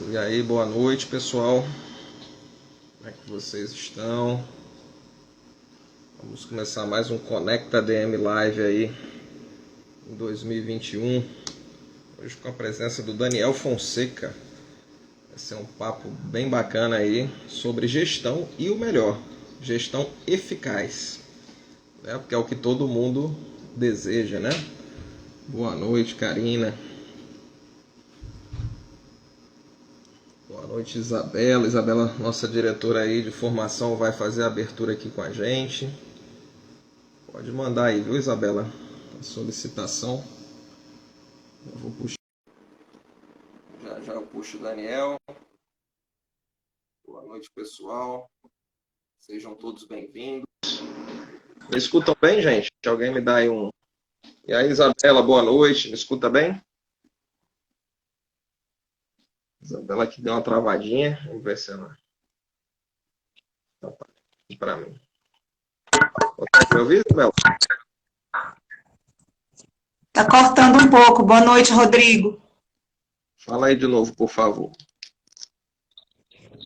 E aí, boa noite, pessoal. Como é que vocês estão? Vamos começar mais um Conecta DM Live aí em 2021. Hoje com a presença do Daniel Fonseca. Vai ser um papo bem bacana aí sobre gestão e o melhor, gestão eficaz, né? Porque é o que todo mundo deseja, né? Boa noite, Karina. Boa noite, Isabela. Isabela, nossa diretora aí de formação, vai fazer a abertura aqui com a gente. Pode mandar aí, viu, Isabela? A solicitação. Eu vou puxar. Já eu puxo o Daniel. Boa noite, pessoal. Sejam todos bem-vindos. Me escutam bem, gente? Alguém me dá aí um... E aí, Isabela, boa noite. Me escuta bem? Isabela aqui deu uma travadinha. Vamos ver se ela... Para mim. Consegue me ouvir, Isabela? Tá cortando um pouco. Boa noite, Rodrigo. Fala aí de novo, por favor.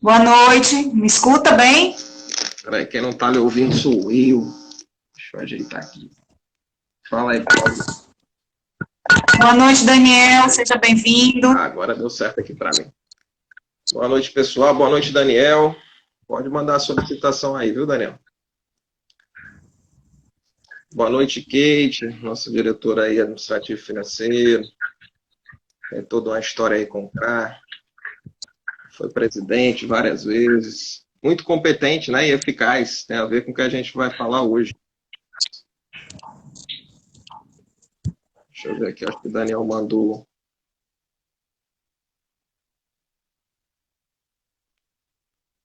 Boa noite. Me escuta bem? Peraí, quem não tá lhe ouvindo sou eu. Deixa eu ajeitar aqui. Fala aí, por favor. Boa noite, Daniel. Seja bem-vindo. Agora deu certo aqui para mim. Boa noite, pessoal. Boa noite, Daniel. Pode mandar a solicitação aí, viu, Daniel? Boa noite, Kate, nossa diretora aí administrativo financeiro. Tem toda uma história aí com o CRA. Foi presidente várias vezes. Muito competente, né, e eficaz. Tem a ver com o que a gente vai falar hoje. Deixa eu ver aqui, acho que o Daniel mandou.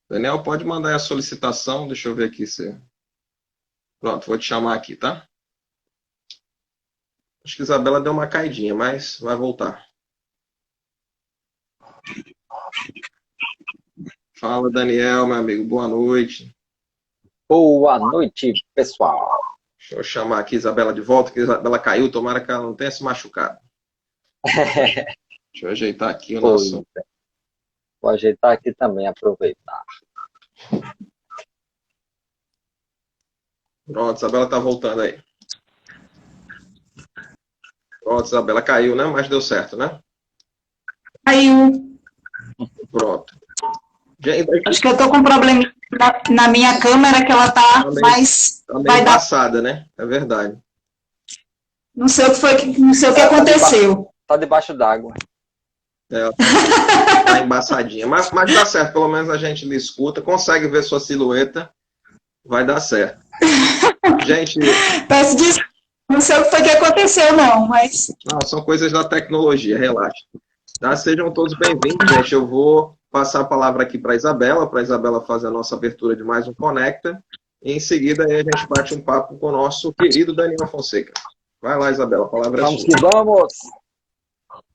Daniel, pode mandar aí a solicitação. Deixa eu ver aqui se... Pronto, vou te chamar aqui, tá? Acho que a Isabela deu uma caidinha, mas vai voltar. Fala, Daniel, meu amigo. Boa noite. Boa noite, pessoal. Deixa eu chamar aqui a Isabela de volta, que a Isabela caiu. Tomara que ela não tenha se machucado. Deixa eu ajeitar aqui o nosso... Vou ajeitar aqui também, aproveitar. Pronto, Isabela tá voltando aí. Pronto, Isabela caiu, né? Mas deu certo, né? Caiu. Pronto. Acho que eu tô com um problema na minha câmera, que ela tá mais... Tá meio embaçada, né? É verdade. Não sei o que foi, não sei o que aconteceu. Tá debaixo d'água. É, tá embaçadinha. Mas dá certo, pelo menos a gente lhe escuta, consegue ver sua silhueta, vai dar certo. Gente... Peço desculpa, não sei o que foi que aconteceu, não, mas... Não, são coisas da tecnologia, relaxa. Tá? Sejam todos bem-vindos, gente. Eu vou passar a palavra aqui para a Isabela fazer a nossa abertura de mais um Conecta. E em seguida aí a gente bate um papo com o nosso querido Daniel Fonseca. Vai lá, Isabela, a palavra é sua. Vamos que vamos!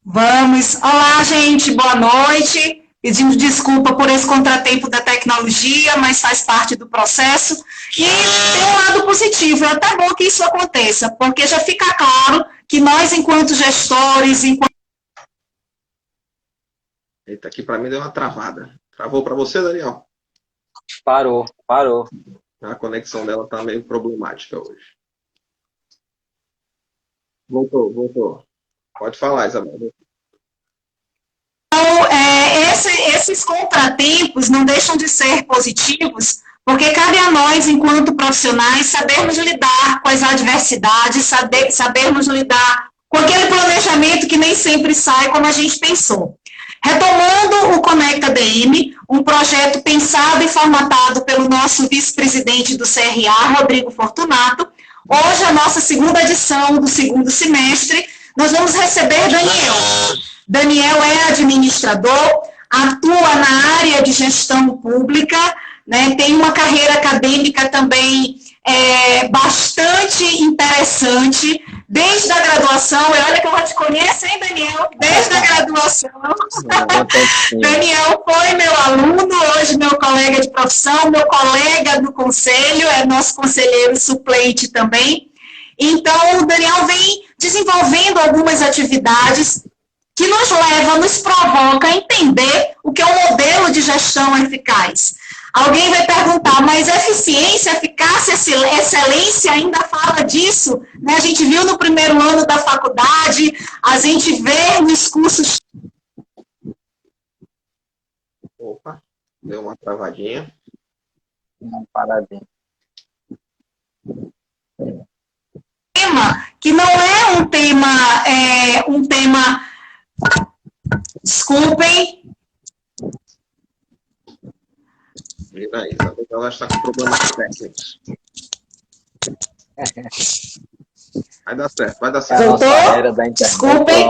Vamos! Olá, gente, boa noite. Pedimos desculpa por esse contratempo da tecnologia, mas faz parte do processo. E tem um lado positivo, é até bom que isso aconteça, porque já fica claro que nós, enquanto gestores, Eita, aqui para mim deu uma travada. Travou para você, Daniel? Parou. A conexão dela tá meio problemática hoje. Voltou. Pode falar, Isabela. Então, esses contratempos não deixam de ser positivos, porque cabe a nós, enquanto profissionais, sabermos lidar com as adversidades, sabermos lidar com aquele planejamento que nem sempre sai como a gente pensou. Retomando o Conecta DM, um projeto pensado e formatado pelo nosso vice-presidente do CRA, Rodrigo Fortunato. Hoje, a nossa segunda edição do segundo semestre, nós vamos receber Daniel. Daniel é administrador, atua na área de gestão pública, né, tem uma carreira acadêmica também bastante interessante, desde a graduação. Olha que eu já te conheço, hein, Daniel? Desde a graduação. Daniel foi meu aluno, hoje meu colega de profissão, meu colega do conselho, é nosso conselheiro suplente também. Então, o Daniel vem desenvolvendo algumas atividades que nos leva, nos provoca a entender o o que é um modelo de gestão eficaz. Alguém vai perguntar, mas eficiência, eficácia, excelência ainda fala disso? Né? A gente viu no primeiro ano da faculdade, a gente vê nos cursos... Opa, deu uma travadinha. Uma paradinha. Que não é um tema, desculpem. Vira aí, ela está com problemas técnicos. Vai dar certo, vai dar certo. Voltou? Desculpem.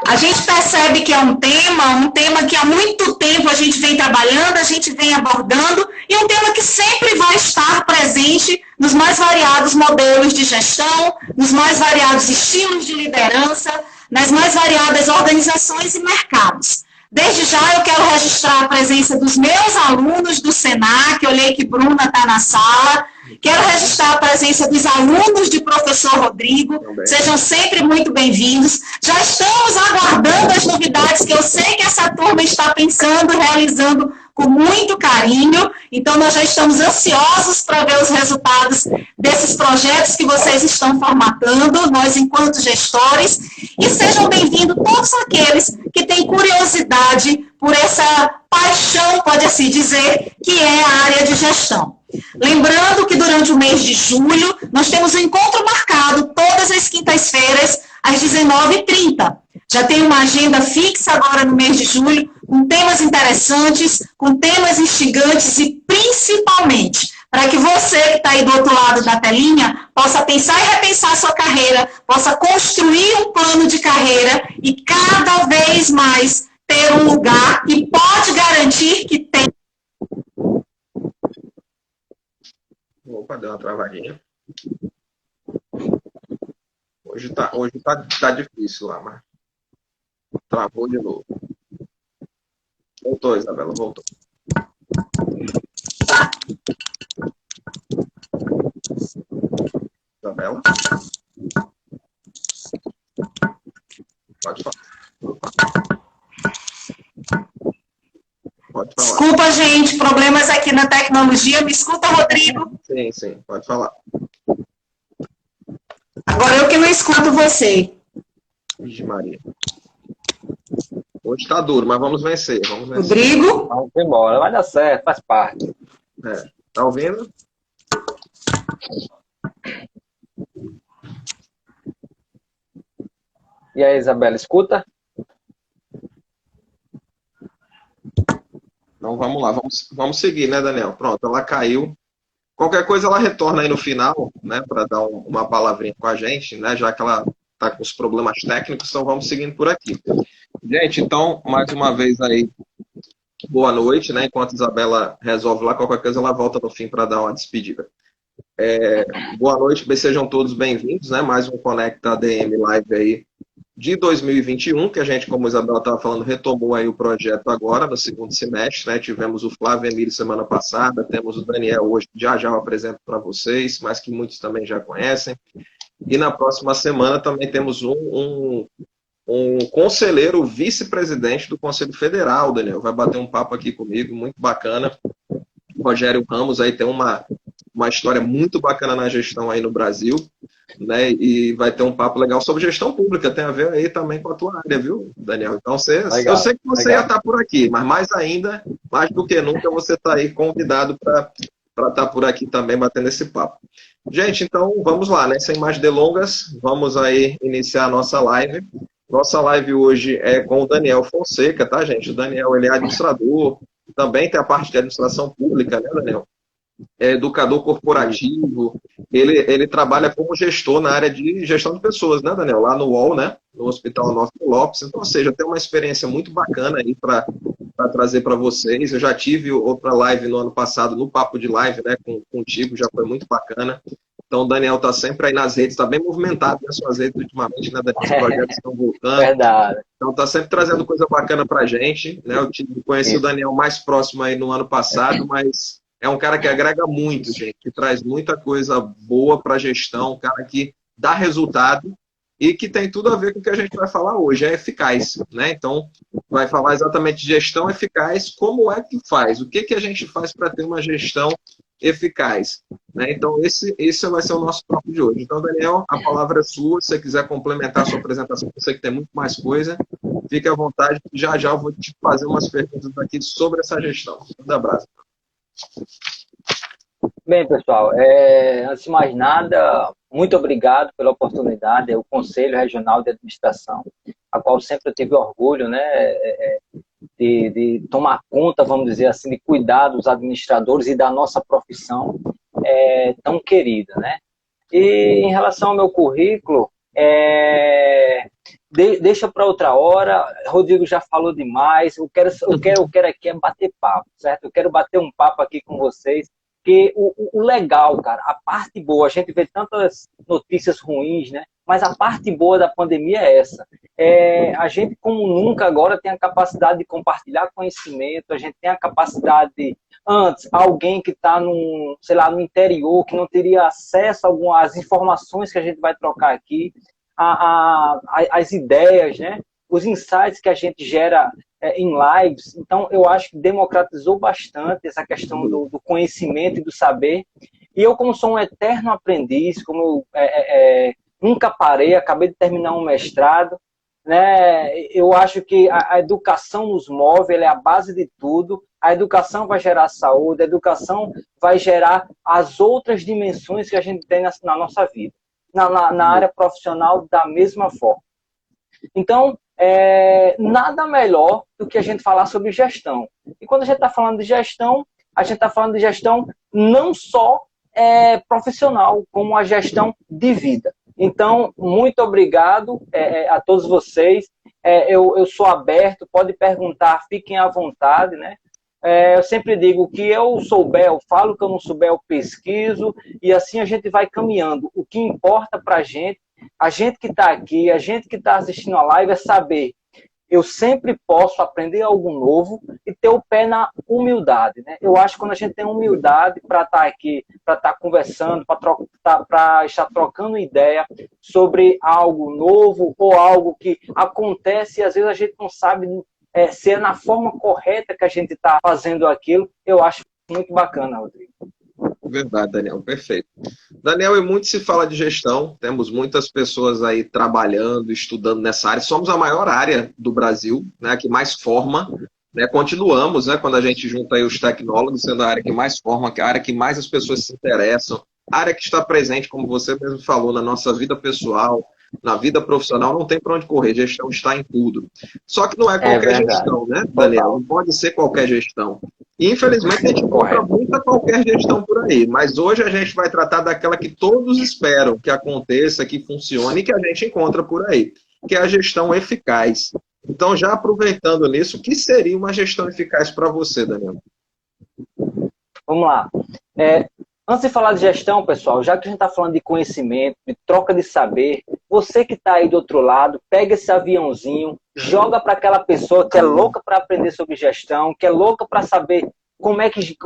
A gente percebe que é um tema que há muito tempo a gente vem trabalhando, a gente vem abordando, e um tema que sempre vai estar presente nos mais variados modelos de gestão, nos mais variados estilos de liderança, nas mais variadas organizações e mercados. Desde já eu quero registrar a presença dos meus alunos do SENAC, olhei que Bruna está na sala, quero registrar a presença dos alunos de professor Rodrigo, sejam sempre muito bem-vindos. Já estamos aguardando as novidades que eu sei que essa turma está pensando, realizando com muito carinho, então nós já estamos ansiosos para ver os resultados desses projetos que vocês estão formatando, nós enquanto gestores, e sejam bem-vindos todos aqueles que têm curiosidade por essa paixão, pode-se dizer, que é a área de gestão. Lembrando que durante o mês de julho, nós temos um encontro marcado todas as quintas-feiras, às 19h30. Já tem uma agenda fixa agora no mês de julho, com temas interessantes, com temas instigantes e principalmente para que você que está aí do outro lado da telinha possa pensar e repensar a sua carreira, possa construir um plano de carreira e cada vez mais ter um lugar que pode garantir que tem. Opa, deu uma travadinha. Hoje tá difícil lá, mas travou de novo. Voltou, Isabela, voltou. Isabela? Pode falar. Pode falar. Desculpa, gente, problemas aqui na tecnologia. Me escuta, Rodrigo? Sim, pode falar. Agora eu que não escuto você. Vixe Maria. Hoje tá duro, mas vamos vencer. Rodrigo? Vamos embora, vai dar certo, faz parte. Tá ouvindo? E aí, Isabela, escuta? Então vamos lá, vamos seguir, né, Daniel? Pronto, ela caiu. Qualquer coisa ela retorna aí no final, né, para dar uma palavrinha com a gente, né, já que ela tá com os problemas técnicos, então vamos seguindo por aqui. Gente, então, mais uma vez aí, boa noite, né, enquanto a Isabela resolve lá, qualquer coisa ela volta no fim para dar uma despedida. Boa noite, sejam todos bem-vindos, né, mais um Conecta ADM Live aí de 2021, que a gente, como a Isabela estava falando, retomou aí o projeto agora, no segundo semestre, né? Tivemos o Flávio Emílio semana passada, temos o Daniel hoje, já eu apresento para vocês, mas que muitos também já conhecem. E na próxima semana também temos um conselheiro, vice-presidente do Conselho Federal, Daniel, vai bater um papo aqui comigo, muito bacana. O Rogério Ramos aí tem uma história muito bacana na gestão aí no Brasil, né? E vai ter um papo legal sobre gestão pública, tem a ver aí também com a tua área, viu, Daniel? Então, eu sei que você ia estar por aqui, mas mais ainda, mais do que nunca, você está aí convidado para estar por aqui também batendo esse papo. Gente, então vamos lá, né? Sem mais delongas, vamos aí iniciar a nossa live. Nossa live hoje é com o Daniel Fonseca, tá, gente? O Daniel, ele é administrador, também tem a parte de administração pública, né, Daniel? É educador corporativo, ele trabalha como gestor na área de gestão de pessoas, né, Daniel? Lá no UOL, né? No Hospital Onofre Lopes. Então, ou seja, tem uma experiência muito bacana aí para trazer para vocês. Eu já tive outra live no ano passado, no Papo de Live, né, contigo, já foi muito bacana. Então, o Daniel está sempre aí nas redes, está bem movimentado nas suas redes ultimamente, né, Daniel? Os projetos estão voltando. Verdade. Então, está sempre trazendo coisa bacana para a gente, né? Eu conheci o Daniel mais próximo aí no ano passado, mas é um cara que agrega muito, gente, que traz muita coisa boa para a gestão, um cara que dá resultado e que tem tudo a ver com o que a gente vai falar hoje, é eficaz, né? Então, vai falar exatamente de gestão eficaz, como é que faz, o que, que a gente faz para ter uma gestão eficaz, né? Então, esse vai ser o nosso papo de hoje. Então, Daniel, a palavra é sua, se você quiser complementar a sua apresentação, eu sei que tem muito mais coisa, fique à vontade, já já eu vou te fazer umas perguntas aqui sobre essa gestão. Um abraço. Bem, pessoal, antes de mais nada, muito obrigado pela oportunidade, o Conselho Regional de Administração, a qual sempre eu tive orgulho, né, de tomar conta, vamos dizer assim, de cuidar dos administradores e da nossa profissão tão querida, né. E em relação ao meu currículo, deixa para outra hora, Rodrigo já falou demais, eu quero aqui é bater papo, certo? Eu quero bater um papo aqui com vocês, porque o legal, cara, a parte boa, a gente vê tantas notícias ruins, né? Mas a parte boa da pandemia é essa. A gente, como nunca agora, tem a capacidade de compartilhar conhecimento, a gente tem a capacidade de, antes, alguém que está sei lá, no interior, que não teria acesso às informações que a gente vai trocar aqui, as ideias, né? Os insights que a gente gera em lives. Então, eu acho que democratizou bastante essa questão do conhecimento e do saber. E eu, como sou um eterno aprendiz, como eu nunca parei, acabei de terminar um mestrado, né? Eu acho que a educação nos move, ela é a base de tudo. A educação vai gerar saúde, a educação vai gerar as outras dimensões que a gente tem na nossa vida. Na área profissional, da mesma forma. Então, nada melhor do que a gente falar sobre gestão. E quando a gente está falando de gestão, a gente está falando de gestão não só profissional, como a gestão de vida. Então, muito obrigado a todos vocês. Eu sou aberto, pode perguntar, fiquem à vontade, né? Eu sempre digo que eu souber, eu falo, que eu não souber, eu pesquiso, e assim a gente vai caminhando. O que importa para a gente que está aqui, a gente que está assistindo a live, é saber, eu sempre posso aprender algo novo e ter o pé na humildade, né? Eu acho que quando a gente tem humildade para estar aqui, para estar conversando, para estar trocando ideia sobre algo novo ou algo que acontece e às vezes a gente não sabe se é na forma correta que a gente está fazendo aquilo, eu acho muito bacana, Rodrigo. Verdade, Daniel, perfeito. Daniel, e muito se fala de gestão, temos muitas pessoas aí trabalhando, estudando nessa área, somos a maior área do Brasil, né, que mais forma, né, continuamos, né, quando a gente junta aí os tecnólogos, sendo a área que mais forma, a área que mais as pessoas se interessam, a área que está presente, como você mesmo falou, na nossa vida pessoal, na vida profissional, não tem para onde correr, gestão está em tudo. Só que não é qualquer gestão, né, Daniel? Não pode ser qualquer gestão. E, infelizmente, a gente encontra muita qualquer gestão por aí, mas hoje a gente vai tratar daquela que todos esperam que aconteça, que funcione e que a gente encontra por aí, que é a gestão eficaz. Então, já aproveitando nisso, o que seria uma gestão eficaz para você, Daniel? Vamos lá. Antes de falar de gestão, pessoal, já que a gente está falando de conhecimento, de troca de saber, você que está aí do outro lado, pega esse aviãozinho, joga para aquela pessoa que é louca para aprender sobre gestão, que é louca para saber como é que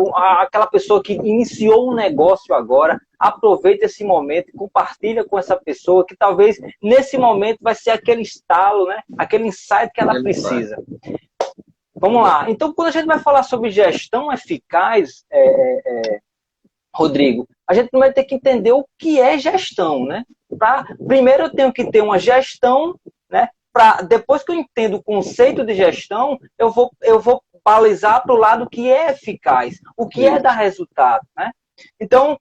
aquela pessoa que iniciou um negócio agora, aproveita esse momento e compartilha com essa pessoa que talvez nesse momento vai ser aquele estalo, né? Aquele insight que ela precisa. Vamos lá. Então, quando a gente vai falar sobre gestão eficaz, Rodrigo, a gente vai ter que entender o que é gestão, né? Primeiro eu tenho que ter uma gestão, né? Depois que eu entendo o conceito de gestão, eu vou balizar para o lado que é eficaz, o que é dar resultado, né? Então,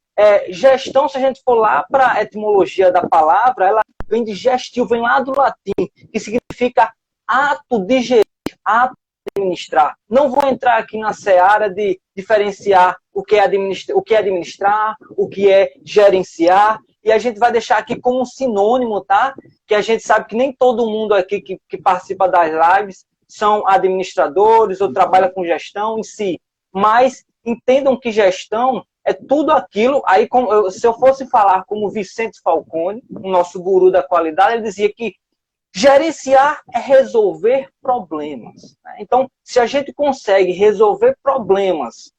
gestão, se a gente for lá para a etimologia da palavra, ela vem de gestio, vem lá do latim, que significa ato de gerir, ato de administrar. Não vou entrar aqui na seara de diferenciar o que é administrar, o que é gerenciar, e a gente vai deixar aqui como um sinônimo, tá? Que a gente sabe que nem todo mundo aqui que participa das lives são administradores ou trabalha com gestão em si, mas entendam que gestão é tudo aquilo, aí se eu fosse falar como Vicente Falcone, o nosso guru da qualidade, ele dizia que gerenciar é resolver problemas. Então, se a gente consegue resolver problemas,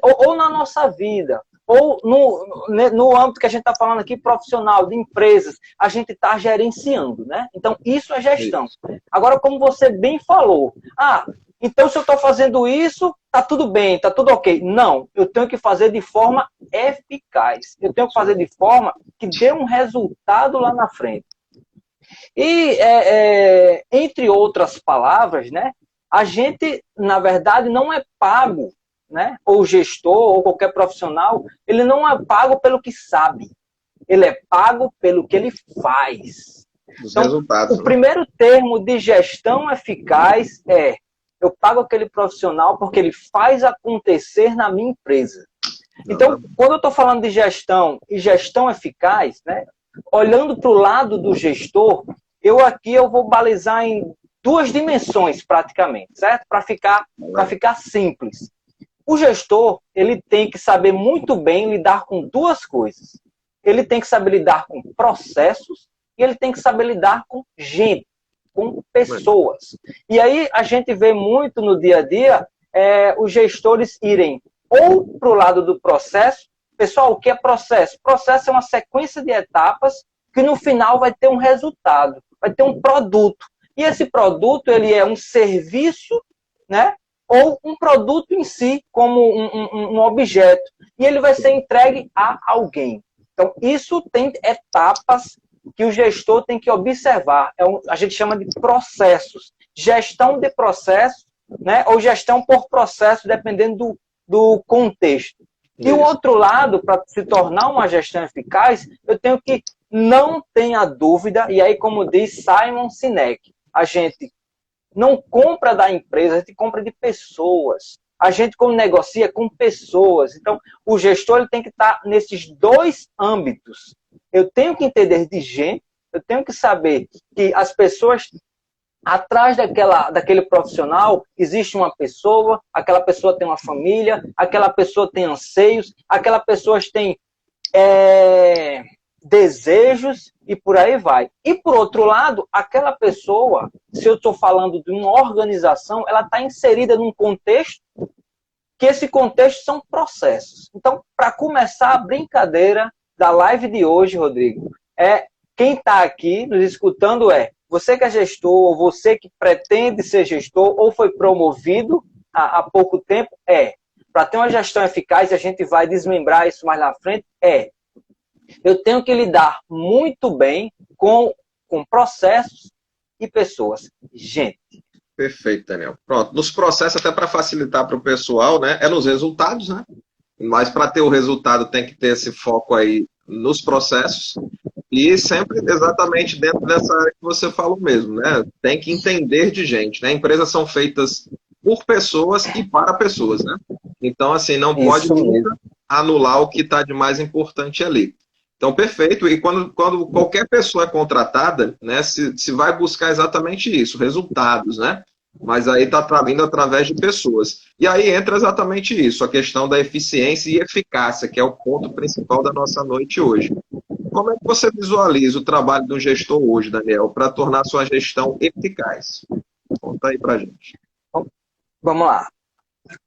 ou na nossa vida, ou no âmbito que a gente está falando aqui, profissional, de empresas, a gente está gerenciando, né? Então, isso é gestão. Agora, como você bem falou, então se eu estou fazendo isso, tá tudo bem, tá tudo ok. Não, eu tenho que fazer de forma eficaz. Eu tenho que fazer de forma que dê um resultado lá na frente. E, entre outras palavras, né, a gente, na verdade, não é pago, né, ou gestor, ou qualquer profissional, ele não é pago pelo que sabe. Ele é pago pelo que ele faz. Então, resultados, o primeiro termo de gestão eficaz é: eu pago aquele profissional porque ele faz acontecer na minha empresa. Então, quando eu estou falando de gestão e gestão eficaz, né, olhando para o lado do gestor, eu vou balizar em 2 dimensões praticamente, certo? Para ficar simples. O gestor, ele tem que saber muito bem lidar com 2 coisas. Ele tem que saber lidar com processos e ele tem que saber lidar com gente, com pessoas. E aí a gente vê muito no dia a dia os gestores irem ou para o lado do processo. Pessoal, o que é processo? Processo é uma sequência de etapas que no final vai ter um resultado, vai ter um produto. E esse produto, ele é um serviço, né? Ou um produto em si, como um objeto. E ele vai ser entregue a alguém. Então, isso tem etapas que o gestor tem que observar. A gente chama de processos. Gestão de processos, né? Ou gestão por processo, dependendo do contexto. E o outro lado, para se tornar uma gestão eficaz, eu tenho que, não tenha dúvida, e aí, como diz Simon Sinek, a gente não compra da empresa, a gente compra de pessoas. A gente, quando negocia, com pessoas. Então, o gestor ele tem que estar nesses 2 âmbitos. Eu tenho que entender de gente, eu tenho que saber que as pessoas, atrás daquele profissional, existe uma pessoa, aquela pessoa tem uma família, aquela pessoa tem anseios, aquela pessoa tem desejos e por aí vai. E, por outro lado, aquela pessoa, se eu estou falando de uma organização, ela está inserida num contexto, que esse contexto são processos. Então, para começar a brincadeira da live de hoje, Rodrigo, quem está aqui nos escutando você que é gestor, ou você que pretende ser gestor, ou foi promovido há pouco tempo, para ter uma gestão eficaz, e a gente vai desmembrar isso mais na frente, eu tenho que lidar muito bem com processos e pessoas. Gente. Perfeito, Daniel. Pronto. Nos processos, até para facilitar para o pessoal, né? Nos resultados, né? Mas para ter o resultado tem que ter esse foco aí nos processos e sempre exatamente dentro dessa área que você falou mesmo, né? Tem que entender de gente, né? Empresas são feitas por pessoas e para pessoas, né? Então, assim, não pode nunca anular o que está de mais importante ali. Então, perfeito. E quando qualquer pessoa é contratada, né, se vai buscar exatamente isso, resultados, né? Mas aí está vindo através de pessoas. E aí entra exatamente isso, a questão da eficiência e eficácia, que é o ponto principal da nossa noite hoje. Como é que você visualiza o trabalho de um gestor hoje, Daniel, para tornar sua gestão eficaz? Conta aí para a gente. Vamos lá.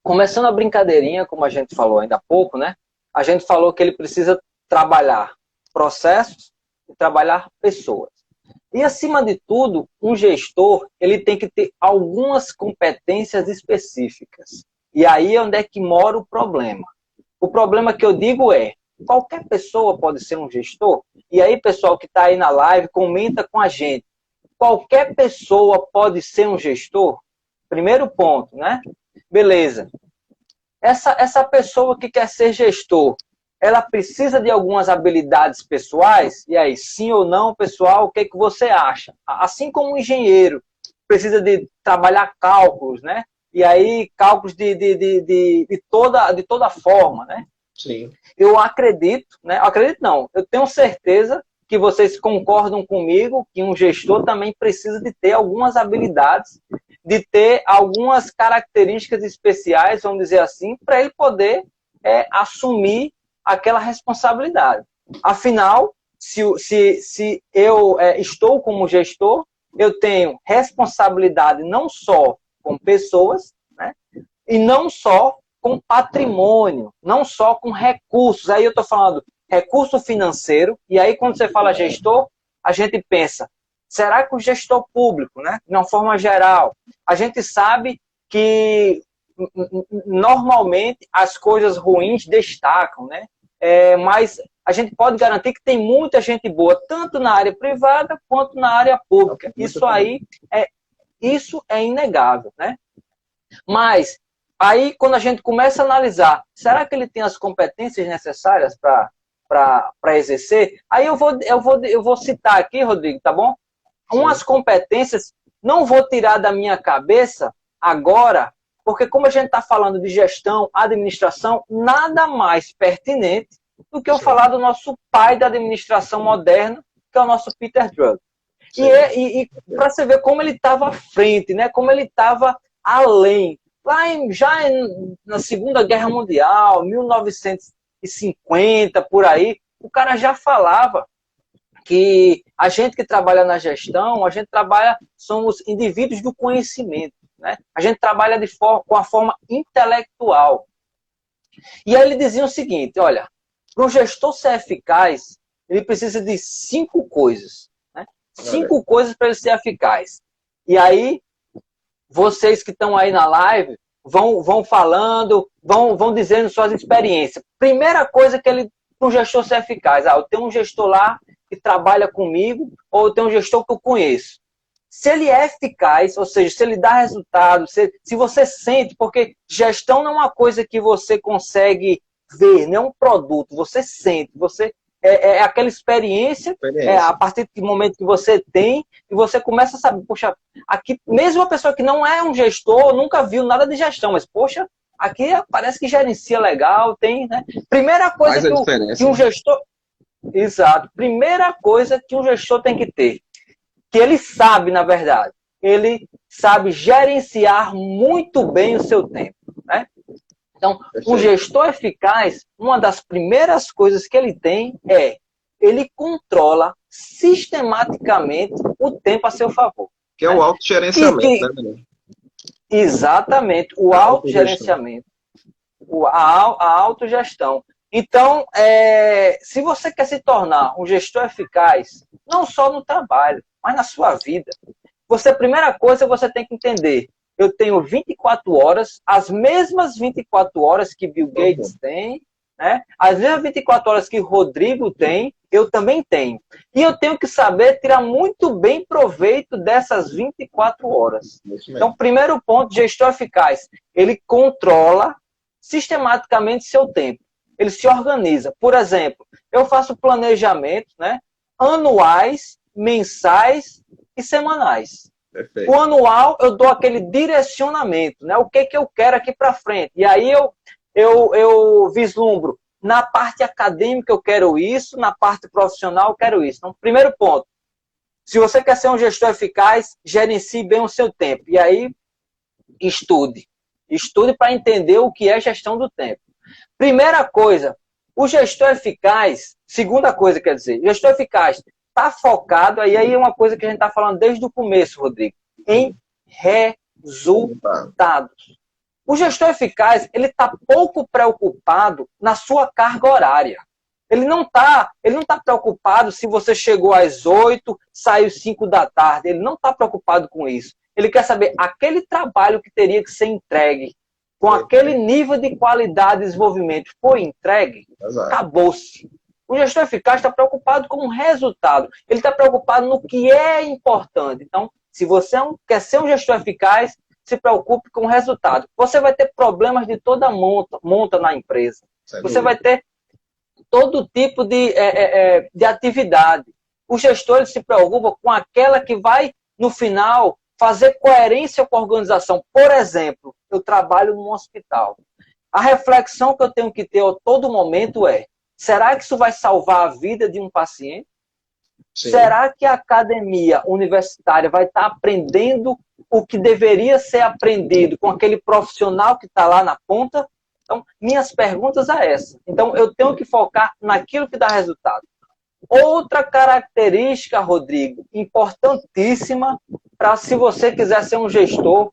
Começando a brincadeirinha, como a gente falou ainda há pouco, né? A gente falou que ele precisa trabalhar processos e trabalhar pessoas. E, acima de tudo, um gestor ele tem que ter algumas competências específicas. E aí é onde é que mora o problema. O problema que eu digo qualquer pessoa pode ser um gestor? E aí, pessoal que está aí na live, comenta com a gente. Qualquer pessoa pode ser um gestor? Primeiro ponto, né? Beleza. Essa pessoa que quer ser gestor, ela precisa de algumas habilidades pessoais? E aí, sim ou não, pessoal, o que que você acha? Assim como um engenheiro precisa de trabalhar cálculos, né? E aí, cálculos de toda forma, né? Sim. Eu acredito, né? Acredito não, eu tenho certeza que vocês concordam comigo que um gestor também precisa de ter algumas habilidades, de ter algumas características especiais, vamos dizer assim, para ele poder assumir aquela responsabilidade. Afinal, se eu estou como gestor, eu tenho responsabilidade não só com pessoas, né, e não só com patrimônio, não só com recursos. Aí eu estou falando recurso financeiro, e aí quando você fala gestor, a gente pensa, será que o gestor público, né, de uma forma geral, a gente sabe que normalmente as coisas ruins destacam, né? Mas a gente pode garantir que tem muita gente boa, tanto na área privada quanto na área pública. Isso é inegável, né? Mas aí, quando a gente começa a analisar, será que ele tem as competências necessárias para exercer? Aí eu vou citar aqui, Rodrigo, tá bom? Umas competências, não vou tirar da minha cabeça agora, porque como a gente está falando de gestão, administração, nada mais pertinente do que eu falar do nosso pai da administração moderna, que é o nosso Peter Drucker. E para você ver como ele estava à frente, né? Como ele estava além. Na Segunda Guerra Mundial, 1950, por aí, o cara já falava que a gente que trabalha na gestão, somos indivíduos do conhecimento, né? A gente trabalha com a forma intelectual. E aí ele dizia o seguinte, olha, para um gestor ser eficaz, ele precisa de 5 coisas, né? 5 coisas para ele ser eficaz. E aí, vocês que estão aí na live, vão falando, vão dizendo suas experiências. Primeira coisa que para um gestor ser eficaz, eu tenho um gestor lá que trabalha comigo, ou eu tenho um gestor que eu conheço. Se ele é eficaz, ou seja, se ele dá resultado, se você sente, porque gestão não é uma coisa que você consegue ver, não é um produto, você sente, é aquela experiência, a partir do momento que você tem, e você começa a saber, poxa, aqui, mesmo uma pessoa que não é um gestor, nunca viu nada de gestão, mas, poxa, aqui parece que gerencia legal, tem, né? Primeira coisa que um gestor... Exato. Primeira coisa que um gestor tem que ter, que ele sabe, na verdade, ele sabe gerenciar muito bem o seu tempo, né? Então, um gestor eficaz, uma das primeiras coisas que ele tem ele controla sistematicamente o tempo a seu favor. Que é o autogerenciamento, né? Exatamente, o autogerenciamento, a autogestão. Então, se você quer se tornar um gestor eficaz, não só no trabalho, mas na sua vida, a primeira coisa você tem que entender, eu tenho 24 horas, as mesmas 24 horas que Bill Gates tem, né? As mesmas 24 horas que Rodrigo tem, eu também tenho. E eu tenho que saber tirar muito bem proveito dessas 24 horas. Então, primeiro ponto, gestor eficaz, ele controla sistematicamente seu tempo. Ele se organiza. Por exemplo, eu faço planejamentos, né, anuais, mensais e semanais. Perfeito. O anual, eu dou aquele direcionamento, né, o que eu quero aqui para frente. E aí eu vislumbro, na parte acadêmica eu quero isso, na parte profissional eu quero isso. Então, primeiro ponto, se você quer ser um gestor eficaz, gerencie bem o seu tempo. E aí, estude. Estude para entender o que é gestão do tempo. Primeira coisa, o gestor eficaz, segunda coisa, quer dizer, o gestor eficaz está focado, aí é uma coisa que a gente está falando desde o começo, Rodrigo, em resultados. O gestor eficaz, ele está pouco preocupado na sua carga horária. Ele não tá preocupado se você chegou às 8, saiu 5 da tarde. Ele não está preocupado com isso. Ele quer saber aquele trabalho que teria que ser entregue com aquele nível de qualidade e desenvolvimento foi entregue, acabou-se. O gestor eficaz está preocupado com o resultado. Ele está preocupado no que é importante. Então, se você quer ser um gestor eficaz, se preocupe com o resultado. Você vai ter problemas de toda monta na empresa. Você vai ter todo tipo de atividade. O gestor ele se preocupa com aquela que vai, no final, fazer coerência com a organização. Por exemplo, eu trabalho num hospital. A reflexão que eu tenho que ter a todo momento será que isso vai salvar a vida de um paciente? Sim. Será que a academia universitária vai estar aprendendo o que deveria ser aprendido com aquele profissional que está lá na ponta? Então, minhas perguntas é essa. Então, eu tenho que focar naquilo que dá resultado. Outra característica, Rodrigo, importantíssima para se você quiser ser um gestor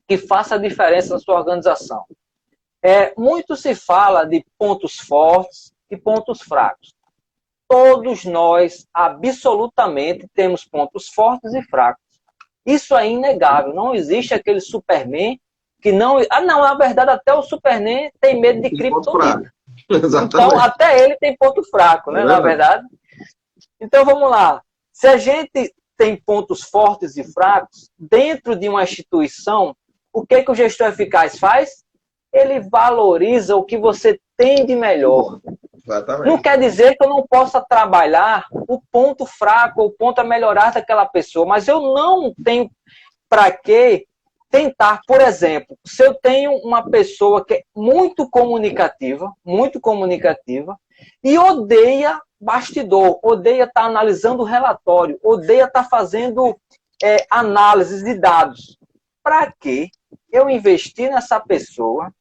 que faça a diferença na sua organização. Muito se fala de pontos fortes e pontos fracos. Todos nós, absolutamente, temos pontos fortes e fracos. Isso é inegável. Não existe aquele Superman que não... não, na verdade, até o Superman tem medo de criptonita. Então, até ele tem ponto fraco, né? Na verdade. Então, vamos lá. Se a gente tem pontos fortes e fracos, dentro de uma instituição, o que o gestor eficaz faz? Ele valoriza o que você tem de melhor. Exatamente. Não quer dizer que eu não possa trabalhar o ponto fraco, o ponto a melhorar daquela pessoa, mas eu não tenho para que tentar, por exemplo, se eu tenho uma pessoa que é muito comunicativa e odeia bastidor, odeia estar analisando o relatório, odeia estar fazendo análises de dados. Para que eu investir nessa pessoa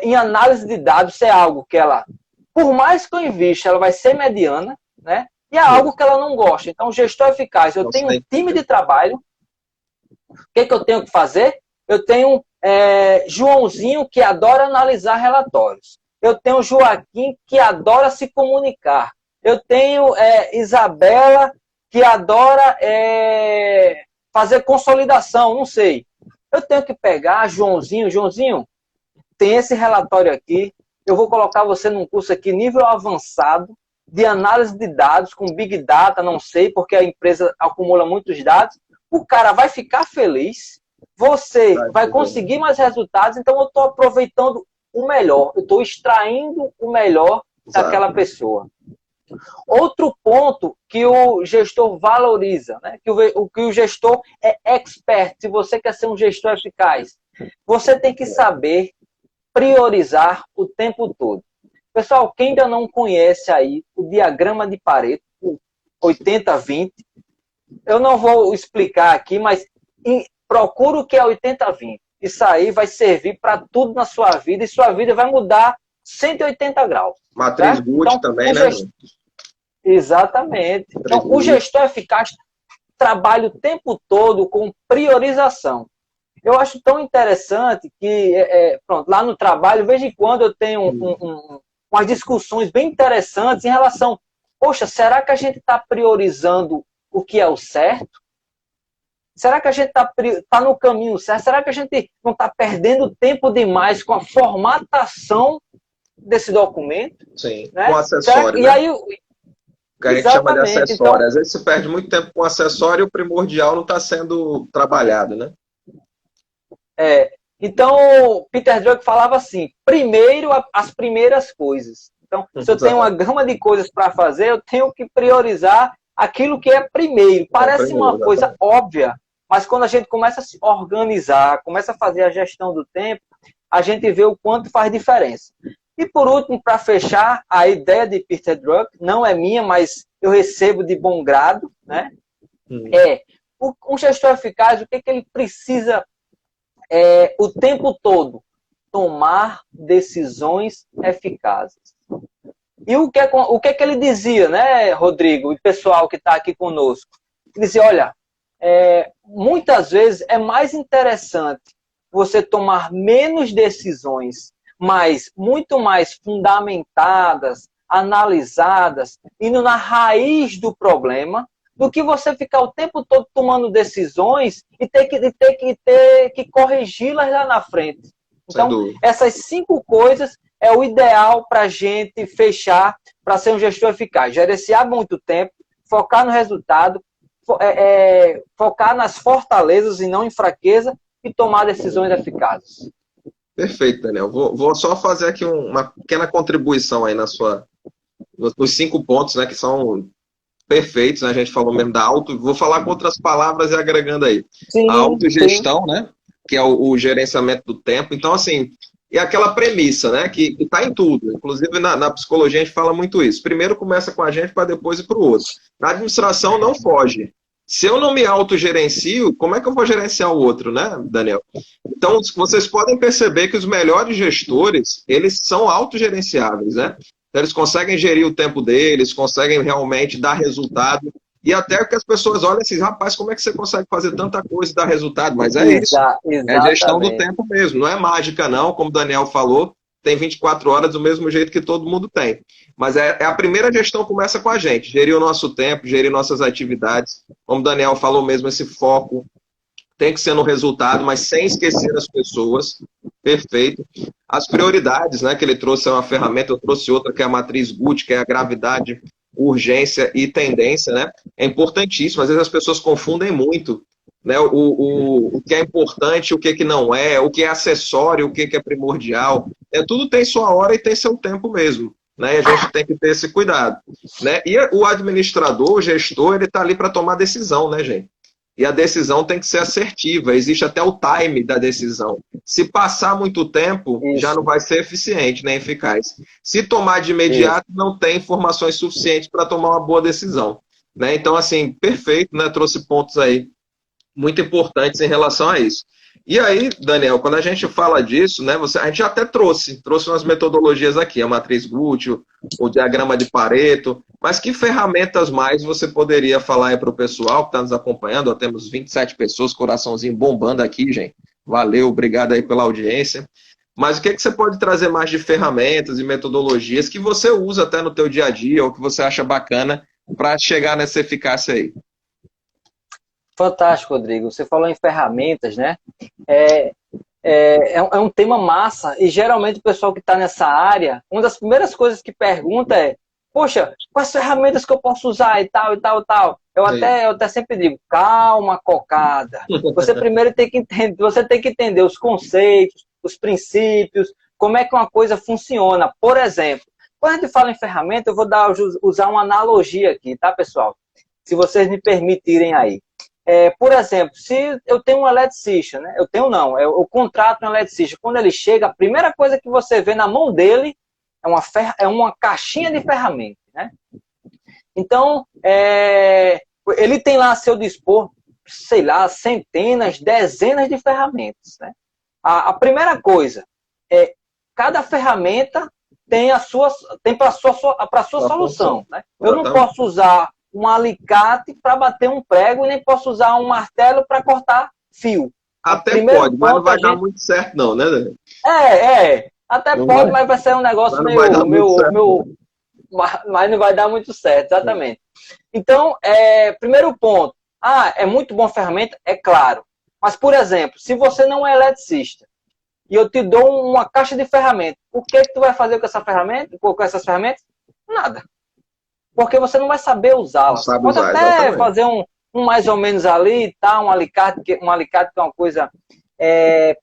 em análise de dados, se é algo que ela, por mais que eu invista, ela vai ser mediana, né? E é algo que ela não gosta. Então, gestor eficaz, eu tenho um time de trabalho. O que eu tenho que fazer? Eu tenho Joãozinho, que adora analisar relatórios. Eu tenho Joaquim, que adora se comunicar. Eu tenho Isabela, que adora fazer consolidação, não sei. Eu tenho que pegar Joãozinho, tem esse relatório aqui, eu vou colocar você num curso aqui, nível avançado, de análise de dados, com Big Data, não sei, porque a empresa acumula muitos dados. O cara vai ficar feliz, você vai conseguir mais resultados, então eu estou aproveitando o melhor, eu estou extraindo o melhor daquela pessoa. Outro ponto que o gestor valoriza, né? que o gestor é expert. Se você quer ser um gestor eficaz, você tem que saber priorizar o tempo todo. Pessoal, quem ainda não conhece aí o diagrama de Pareto, o 80-20, eu não vou explicar aqui, mas procura o que é 80-20. Isso aí vai servir para tudo na sua vida e sua vida vai mudar 180 graus. Matriz Good então, também, né? Exatamente. Então, o gestor eficaz trabalha o tempo todo com priorização. Eu acho tão interessante que, pronto, lá no trabalho, de vez em quando eu tenho umas discussões bem interessantes em relação, poxa, será que a gente está priorizando o que é o certo? Será que a gente está no caminho certo? Será que a gente não está perdendo tempo demais com a formatação desse documento? Sim, né? com acessório. E aí, que a gente chama de acessório. Então, às vezes se perde muito tempo com acessório e o primordial não está sendo trabalhado, né? Então, Peter Drucker falava assim, primeiro as primeiras coisas. Então, se eu tenho uma gama de coisas para fazer, eu tenho que priorizar aquilo que é primeiro. Parece uma coisa óbvia, mas quando a gente começa a se organizar, começa a fazer a gestão do tempo, a gente vê o quanto faz diferença. E por último, para fechar, a ideia de Peter Drucker, não é minha, mas eu recebo de bom grado, né? Um gestor eficaz, o que ele precisa o tempo todo? Tomar decisões eficazes. E o que ele dizia, né, Rodrigo, e pessoal que está aqui conosco? Ele dizia, olha, muitas vezes é mais interessante você tomar menos decisões, mas muito mais fundamentadas, analisadas, indo na raiz do problema, do que você ficar o tempo todo tomando decisões e ter que corrigi-las lá na frente. Então, essas 5 coisas é o ideal para a gente fechar para ser um gestor eficaz. Gerenciar muito tempo, focar no resultado, focar nas fortalezas e não em fraqueza e tomar decisões eficazes. Perfeito, Daniel. Vou só fazer aqui uma pequena contribuição aí nos 5 pontos, né, que são perfeitos, né? A gente falou mesmo da vou falar com outras palavras e agregando aí. Sim, a autogestão, né? Que é o gerenciamento do tempo. Então, assim, é aquela premissa, né? Que está em tudo. Inclusive, na psicologia, a gente fala muito isso. Primeiro começa com a gente para depois ir para o outro. Na administração, não foge. Se eu não me autogerencio, como é que eu vou gerenciar o outro, né, Daniel? Então, vocês podem perceber que os melhores gestores, eles são autogerenciáveis, né? Eles conseguem gerir o tempo deles, conseguem realmente dar resultado e até que as pessoas olham assim, rapaz, como é que você consegue fazer tanta coisa e dar resultado? Mas é isso. É gestão do Exatamente. tempo mesmo, não é mágica não, como o Daniel falou, tem 24 horas do mesmo jeito que todo mundo tem. Mas a primeira gestão começa com a gente, gerir o nosso tempo, gerir nossas atividades. Como o Daniel falou mesmo, esse foco tem que ser no resultado, mas sem esquecer as pessoas. Perfeito. As prioridades, né, que ele trouxe é uma ferramenta, eu trouxe outra que é a matriz Gucci, que é a gravidade, urgência e tendência, né? É importantíssimo. Às vezes as pessoas confundem muito, né? O que é importante, o que não é, o que é acessório, o que é primordial. Tudo tem sua hora e tem seu tempo mesmo. Né? E a gente tem que ter esse cuidado. Né? E o administrador, o gestor, ele está ali para tomar decisão, né, gente? E a decisão tem que ser assertiva, existe até o time da decisão. Se passar muito tempo, Isso, já não vai ser eficiente nem eficaz. Se tomar de imediato, não tem informações suficientes para tomar uma boa decisão. Né? Então, assim, perfeito, né? Trouxe pontos aí muito importantes em relação a isso. E aí, Daniel, quando a gente fala disso, né, a gente até trouxe umas metodologias aqui, a matriz Gucci, o diagrama de Pareto, mas que ferramentas mais você poderia falar aí para o pessoal que está nos acompanhando? Ó, temos 27 pessoas, coraçãozinho bombando aqui, gente. Valeu, obrigado aí pela audiência. Mas o que você pode trazer mais de ferramentas e metodologias que você usa até no teu dia a dia ou que você acha bacana para chegar nessa eficácia aí? fantástico, Rodrigo. Você falou em ferramentas, né? É um tema massa e geralmente o pessoal que está nessa área, uma das primeiras coisas que pergunta é: poxa, quais ferramentas que eu posso usar e tal, e tal, e tal. Eu até sempre digo: calma, cocada. Você primeiro tem que entender os conceitos, os princípios, como é que uma coisa funciona. Por exemplo, quando a gente fala em ferramenta, eu vou usar uma analogia aqui, tá, pessoal? Se vocês me permitirem aí. Por exemplo, se eu tenho um eletricista, né? Eu contrato um eletricista. Quando ele chega, a primeira coisa que você vê na mão dele é uma caixinha de ferramentas, né? Então, ele tem lá a seu dispor, sei lá, centenas, dezenas de ferramentas, né? A primeira coisa é cada ferramenta tem para a sua solução, né? Eu não posso usar um alicate para bater um prego e nem posso usar um martelo para cortar fio. Até pode, mas não vai dar muito certo não, né, Daniel? Até pode, mas vai ser um negócio mas não vai dar muito certo, exatamente. Então, primeiro ponto, é muito bom a ferramenta? É claro. Mas, por exemplo, se você não é eletricista e eu te dou uma caixa de ferramentas, o que tu vai fazer com essas ferramentas? Nada. Porque você não vai saber usá-las. Você pode até fazer um mais ou menos ali, tá? Um alicate que é uma coisa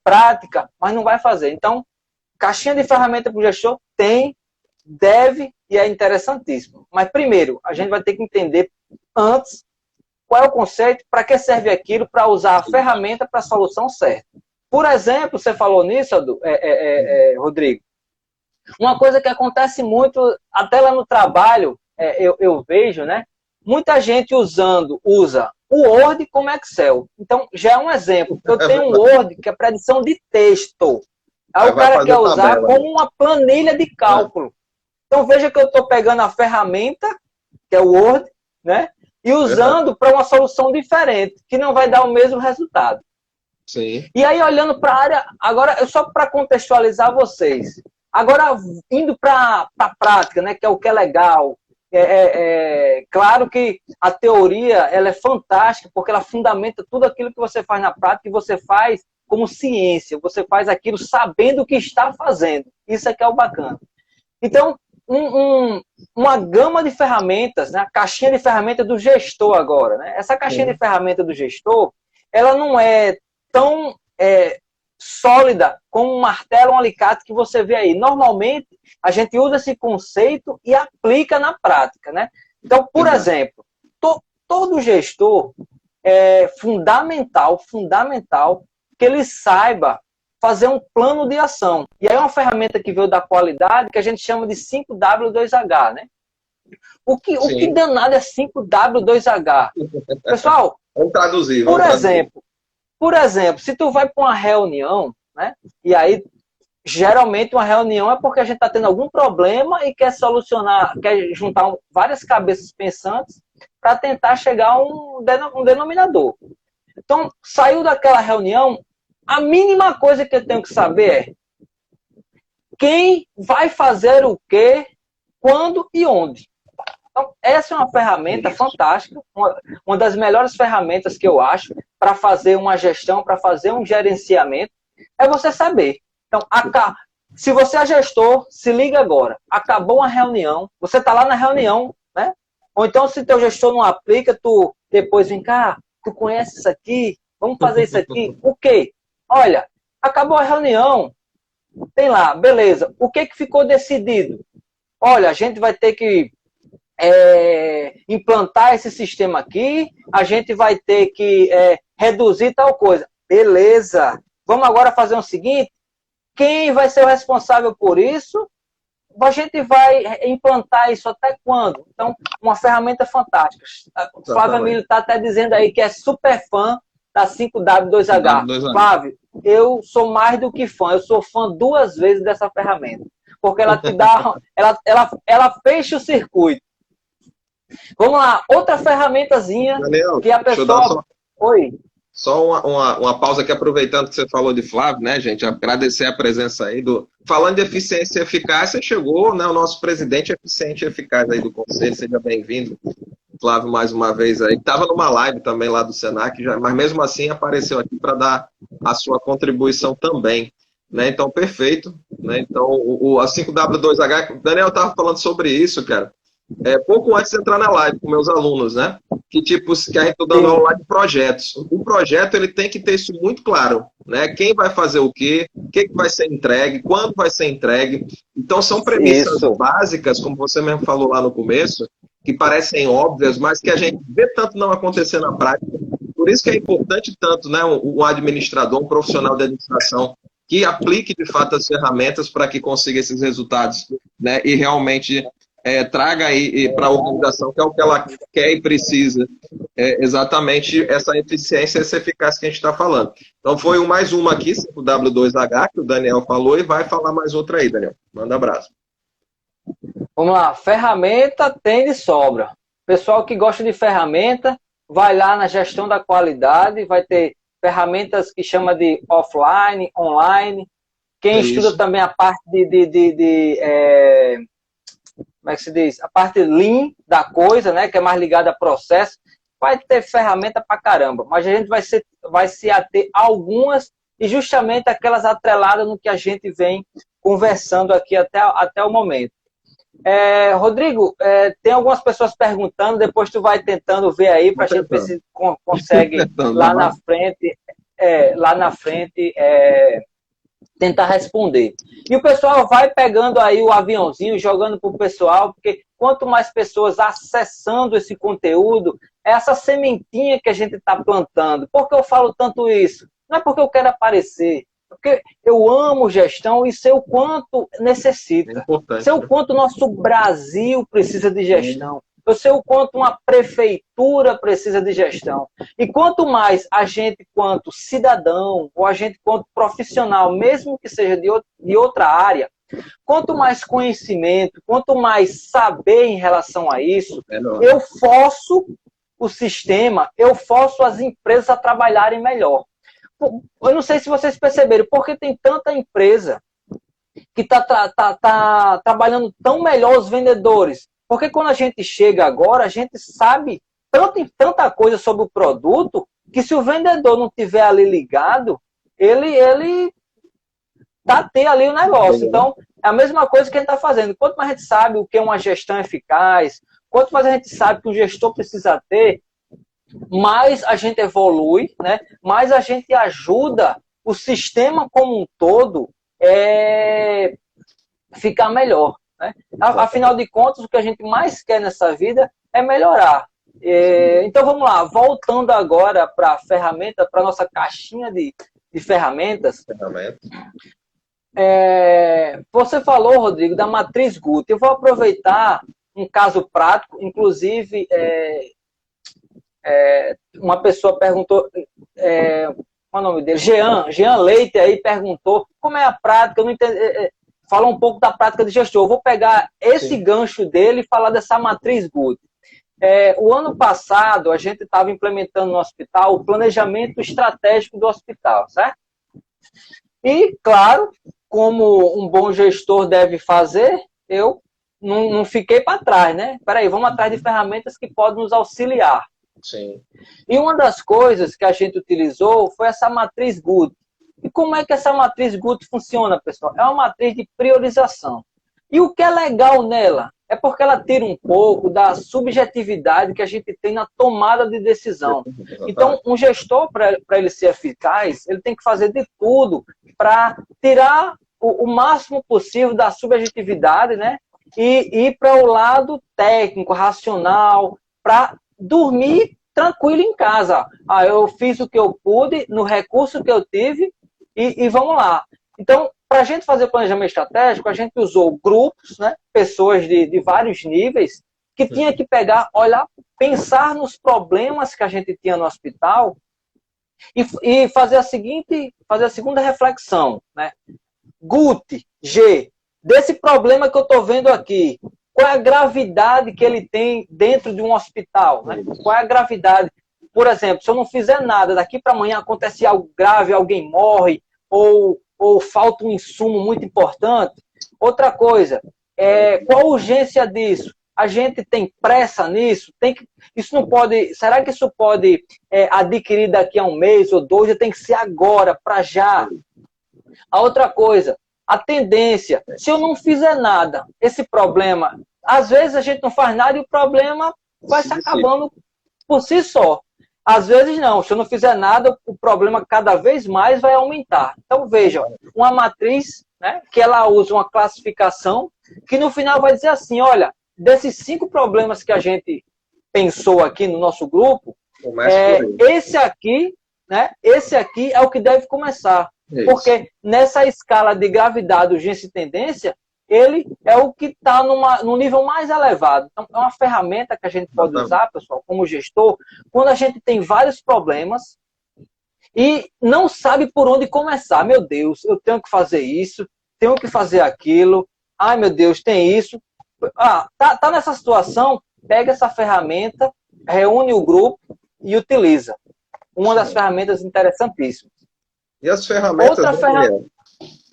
prática, mas não vai fazer. Então, caixinha de ferramenta para o gestor deve e é interessantíssimo. Mas primeiro, a gente vai ter que entender antes qual é o conceito, para que serve aquilo, para usar a ferramenta para a solução certa. Por exemplo, você falou nisso, Rodrigo, uma coisa que acontece muito, até lá no trabalho, eu vejo, né? Muita gente usa o Word como Excel. Então, já é um exemplo. Eu tenho um Word que é para edição de texto. Aí o cara quer usar como uma planilha de cálculo. Então, veja que eu estou pegando a ferramenta, que é o Word, né? E usando para uma solução diferente, que não vai dar o mesmo resultado. Sim. E aí, olhando para a área, agora, só para contextualizar vocês, agora indo para a prática, né? Que é o que é legal. Claro que a teoria ela é fantástica, porque ela fundamenta tudo aquilo que você faz na prática e você faz como ciência, você faz aquilo sabendo o que está fazendo. Isso é que é o bacana. Então, uma gama de ferramentas, né? A caixinha de ferramentas do gestor agora. Né? Essa caixinha de ferramentas do gestor, ela não é tão sólida como um martelo, um alicate que você vê aí. Normalmente, a gente usa esse conceito e aplica na prática, né? Então, por exemplo, todo gestor é fundamental que ele saiba fazer um plano de ação. E aí é uma ferramenta que veio da qualidade que a gente chama de 5W2H, né? O que danado é 5W2H? Pessoal, vamos traduzir. Por exemplo, se tu vai para uma reunião, né? E aí, geralmente, uma reunião é porque a gente está tendo algum problema e quer solucionar, quer juntar várias cabeças pensantes para tentar chegar a um denominador. Então, saiu daquela reunião, a mínima coisa que eu tenho que saber é quem vai fazer o quê, quando e onde. Então, essa é uma ferramenta fantástica, uma das melhores ferramentas que eu acho para fazer uma gestão, para fazer um gerenciamento, é você saber. Então, se você é gestor, se liga agora. Acabou uma reunião, você está lá na reunião, né? Ou então, se teu gestor não aplica, tu depois vem cá, tu conhece isso aqui, vamos fazer isso aqui. O quê? Olha, acabou a reunião, tem lá, beleza. O que ficou decidido? Olha, a gente vai ter que implantar esse sistema aqui, a gente vai ter que reduzir tal coisa. Beleza. Vamos agora fazer o seguinte, quem vai ser o responsável por isso? A gente vai implantar isso até quando? Então, uma ferramenta fantástica. O Flávio Emílio está até dizendo aí que é super fã da 5W2H. Flávio, eu sou mais do que fã, eu sou fã 2 vezes dessa ferramenta. Porque ela te dá, ela fecha o circuito. Vamos lá, outra ferramentazinha, Daniel, que a pessoa... Oi. Só uma pausa aqui, aproveitando que você falou de Flávio, né, gente? Agradecer a presença aí do... Falando de eficiência e eficácia, chegou, né, o nosso presidente eficiente e eficaz aí do Conselho. Seja bem-vindo, Flávio, mais uma vez aí. Estava numa live também lá do Senac, mas mesmo assim apareceu aqui para dar a sua contribuição também. Né? Então, perfeito. Né? Então, a 5W2H, o Daniel estava falando sobre isso, cara. Pouco antes de entrar na live com meus alunos, né? Que a gente está dando aula de projetos. O projeto ele tem que ter isso muito claro, né? Quem vai fazer o quê, o que vai ser entregue, quando vai ser entregue. Então são premissas básicas, como você mesmo falou lá no começo, que parecem óbvias, mas que a gente vê tanto não acontecer na prática. Por isso que é importante tanto, né? Um administrador, um profissional de administração que aplique de fato as ferramentas para que consiga esses resultados, né? E realmente traga aí para a organização, que é o que ela quer e precisa, exatamente essa eficiência, essa eficácia que a gente está falando. Então foi mais uma aqui, o W2H, que o Daniel falou, e vai falar mais outra aí, Daniel. Manda abraço. Vamos lá, ferramenta tem de sobra. Pessoal que gosta de ferramenta, vai lá na gestão da qualidade, vai ter ferramentas que chama de offline, online. Quem estuda também a parte como é que se diz? A parte lean da coisa, né? Que é mais ligada a processo, vai ter ferramenta pra caramba. Mas a gente vai se ater a algumas e justamente aquelas atreladas no que a gente vem conversando aqui até o momento. Rodrigo, tem algumas pessoas perguntando, depois tu vai tentando ver aí para a gente ver se consegue lá na frente tentar responder. E o pessoal vai pegando aí o aviãozinho, jogando para o pessoal, porque quanto mais pessoas acessando esse conteúdo, é essa sementinha que a gente está plantando. Por que eu falo tanto isso? Não é porque eu quero aparecer, porque eu amo gestão e sei o quanto necessita. Sei o quanto o nosso Brasil precisa de gestão. Eu sei o quanto uma prefeitura precisa de gestão. E quanto mais a gente, quanto cidadão, ou a gente, quanto profissional, mesmo que seja de outra área, quanto mais conhecimento, quanto mais saber em relação a isso, eu forço o sistema, eu forço as empresas a trabalharem melhor. Eu não sei se vocês perceberam, porque tem tanta empresa que está trabalhando tão melhor os vendedores. Porque quando a gente chega agora, a gente sabe tanta coisa sobre o produto, que se o vendedor não estiver ali ligado, ele dá ter ali o negócio. Então, é a mesma coisa que a gente está fazendo. Quanto mais a gente sabe o que é uma gestão eficaz, quanto mais a gente sabe que o gestor precisa ter, mais a gente evolui, né? Mais a gente ajuda o sistema como um todo ficar melhor. Né? Afinal de contas, o que a gente mais quer nessa vida é melhorar. Então vamos lá, voltando agora para a ferramenta, para a nossa caixinha de ferramentas. Você falou, Rodrigo, da matriz Guth. Eu vou aproveitar um caso prático, inclusive uma pessoa perguntou, qual é o nome dele? Jean Leite aí perguntou como é a prática, eu não entendi. Fala um pouco da prática de gestor. Eu vou pegar esse gancho dele e falar dessa matriz Guth. O ano passado, a gente estava implementando no hospital o planejamento estratégico do hospital, certo? E, claro, como um bom gestor deve fazer, eu não fiquei para trás, né? Peraí, vamos atrás de ferramentas que podem nos auxiliar. Sim. E uma das coisas que a gente utilizou foi essa matriz Good. E como é que essa matriz Good funciona, pessoal? É uma matriz de priorização. E o que é legal nela é porque ela tira um pouco da subjetividade que a gente tem na tomada de decisão. Então, um gestor, para ele ser eficaz, ele tem que fazer de tudo para tirar o máximo possível da subjetividade, né? E ir para o lado técnico, racional, para dormir tranquilo em casa. Eu fiz o que eu pude, no recurso que eu tive, e vamos lá. Então, para a gente fazer planejamento estratégico, a gente usou grupos, né, pessoas de vários níveis, que tinha que pegar, olhar, pensar nos problemas que a gente tinha no hospital e fazer a segunda reflexão, né? GUT, G, desse problema que eu estou vendo aqui, qual é a gravidade que ele tem dentro de um hospital? Né? Qual é a gravidade? Por exemplo, se eu não fizer nada, daqui para amanhã acontece algo grave, alguém morre, ou falta um insumo muito importante. Outra coisa, qual a urgência disso? A gente tem pressa nisso? Isso não pode. Será que isso pode adquirir daqui a um mês ou dois? Tem que ser agora, para já. A outra coisa, a tendência. Se eu não fizer nada, esse problema, às vezes a gente não faz nada e o problema vai se acabando por si só. Às vezes não, se eu não fizer nada, o problema cada vez mais vai aumentar. Então veja, uma matriz, né, que ela usa uma classificação, que no final vai dizer assim, olha, desses 5 problemas que a gente pensou aqui no nosso grupo, esse aqui é o que deve começar. Porque nessa escala de gravidade, urgência e tendência, ele é o que está num nível mais elevado. Então, é uma ferramenta que a gente pode usar, pessoal, como gestor, quando a gente tem vários problemas e não sabe por onde começar. Meu Deus, eu tenho que fazer isso, tenho que fazer aquilo. Ai, meu Deus, tem isso. Tá nessa situação, pega essa ferramenta, reúne o grupo e utiliza. Uma das ferramentas interessantíssimas. E as ferramentas,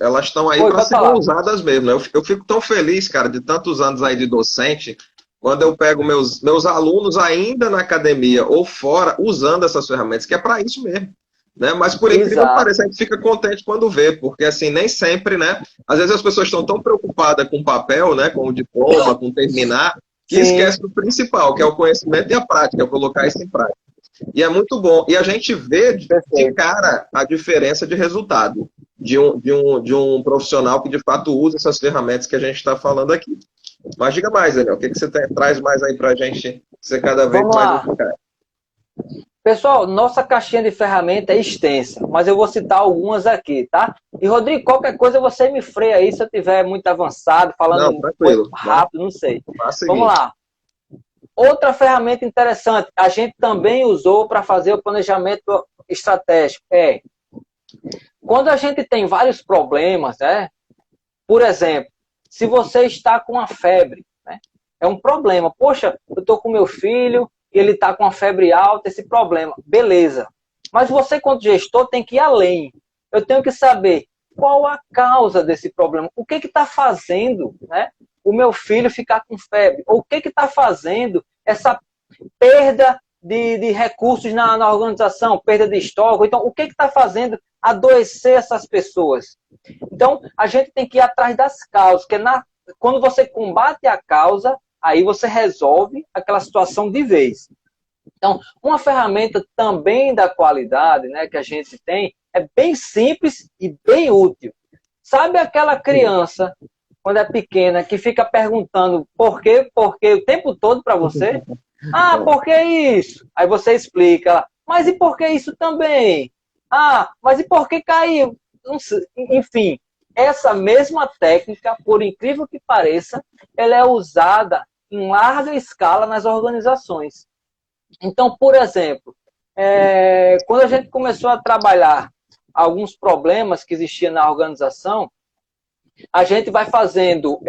elas estão aí para serem usadas mesmo. Eu fico tão feliz, cara, de tantos anos aí de docente, quando eu pego meus alunos ainda na academia ou fora, usando essas ferramentas, que é para isso mesmo. Né? Mas por incrível que pareça, a gente fica contente quando vê, porque assim, nem sempre, né? Às vezes as pessoas estão tão preocupadas com o papel, né? Com o diploma, com terminar, que esquece do principal, que é o conhecimento e a prática, é colocar isso em prática. E é muito bom. E a gente vê de cara a diferença de resultado de um profissional que de fato usa essas ferramentas que a gente está falando aqui. Mas diga mais, Daniel, o que você traz mais aí para a gente ser cada vez mais eficaz? Pessoal, nossa caixinha de ferramenta é extensa, mas eu vou citar algumas aqui, tá? E, Rodrigo, qualquer coisa você me freia aí se eu estiver muito avançado, falando muito rápido, não sei. Vamos lá. Outra ferramenta interessante, a gente também usou para fazer o planejamento estratégico. Quando a gente tem vários problemas, né? Por exemplo, se você está com uma febre, né? É um problema. Poxa, eu estou com meu filho, ele está com uma febre alta, esse problema. Beleza. Mas você, quanto gestor, tem que ir além. Eu tenho que saber qual a causa desse problema. O que está fazendo, né, o meu filho ficar com febre? Ou o que está fazendo essa perda de recursos na organização, perda de estoque? Então, o que está fazendo adoecer essas pessoas? Então, a gente tem que ir atrás das causas, porque quando você combate a causa, aí você resolve aquela situação de vez. Então, uma ferramenta também da qualidade, né, que a gente tem, é bem simples e bem útil. Sabe aquela criança, quando é pequena, que fica perguntando por quê o tempo todo para você? Por que isso? Aí você explica, mas e por que isso também? Mas e por que caiu? Enfim, essa mesma técnica, por incrível que pareça, ela é usada em larga escala nas organizações. Então, por exemplo, quando a gente começou a trabalhar alguns problemas que existiam na organização, a gente vai fazendo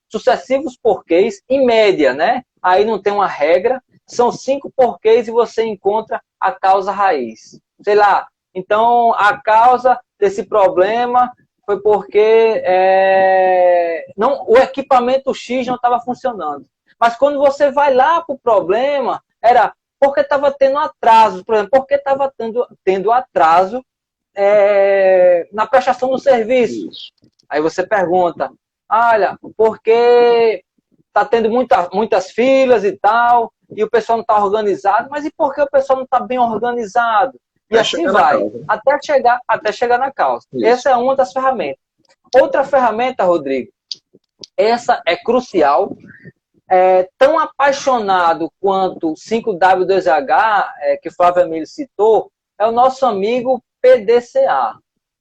sucessivos porquês, em média, né? aí não tem uma regra, são 5 porquês e você encontra a causa raiz. Sei lá, então a causa desse problema foi porque o equipamento X não estava funcionando. Mas quando você vai lá para o problema, era porque estava tendo atraso, por exemplo, porque estava tendo atraso na prestação do serviço. Aí você pergunta, olha, porque está tendo muitas filas e tal, e o pessoal não está organizado, mas e por que o pessoal não está bem organizado? E assim vai, até chegar na causa. Isso. Essa é uma das ferramentas. Outra ferramenta, Rodrigo, essa é crucial, tão apaixonado quanto o 5W2H, que o Flávio Emílio citou, é o nosso amigo PDCA,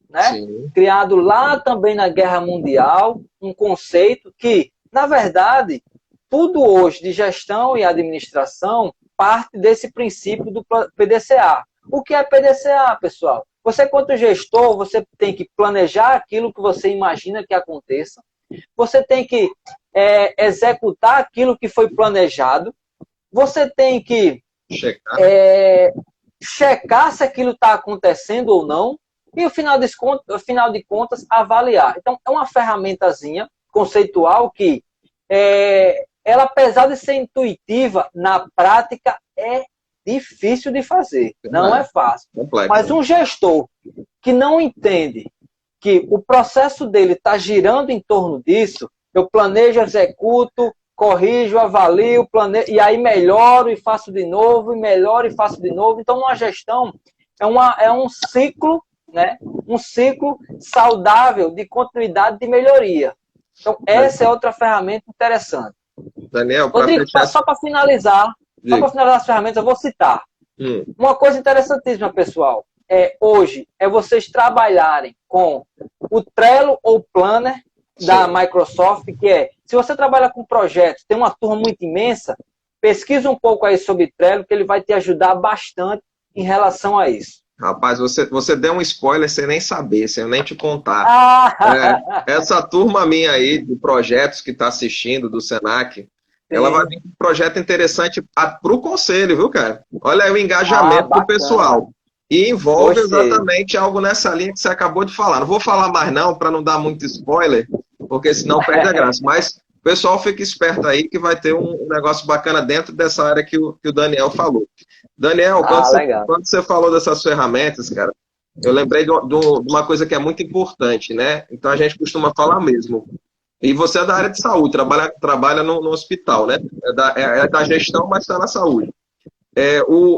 né? Criado lá também na Guerra Mundial, um conceito que, na verdade, tudo hoje de gestão e administração parte desse princípio do PDCA. O que é PDCA, pessoal? Você, quanto gestor, você tem que planejar aquilo que você imagina que aconteça, você tem que executar aquilo que foi planejado, você tem que checar se aquilo está acontecendo ou não, e, no final de contas, avaliar. Então, é uma ferramentazinha conceitual que, ela, apesar de ser intuitiva, na prática é difícil de fazer. Não é fácil. Complexo. Mas um gestor que não entende que o processo dele está girando em torno disso, eu planejo, executo, corrijo, avalio, planejo, e aí melhoro e faço de novo, e melhoro e faço de novo. Então, uma gestão é um ciclo, né? Um ciclo saudável de continuidade de melhoria. Então, essa é outra ferramenta interessante. Daniel, Rodrigo, só para finalizar, as ferramentas, eu vou citar. Uma coisa interessantíssima, pessoal, hoje é vocês trabalharem com o Trello ou Planner da Microsoft, que se você trabalha com projetos, tem uma turma muito imensa, pesquisa um pouco aí sobre Trello, que ele vai te ajudar bastante em relação a isso. Rapaz, você deu um spoiler sem nem saber, sem nem te contar. Essa turma minha aí de projetos que está assistindo do Senac, ela vai vir com um projeto interessante para o conselho, viu, cara? Olha aí o engajamento do pessoal. E envolve exatamente algo nessa linha que você acabou de falar. Não vou falar mais não, para não dar muito spoiler, porque senão perde a graça. Mas o pessoal fica esperto aí que vai ter um negócio bacana dentro dessa área que o Daniel falou. Daniel, quando você falou dessas ferramentas, cara, eu lembrei de uma coisa que é muito importante, né? Então a gente costuma falar mesmo. E você é da área de saúde, trabalha no hospital, né? É da gestão, mas está na saúde.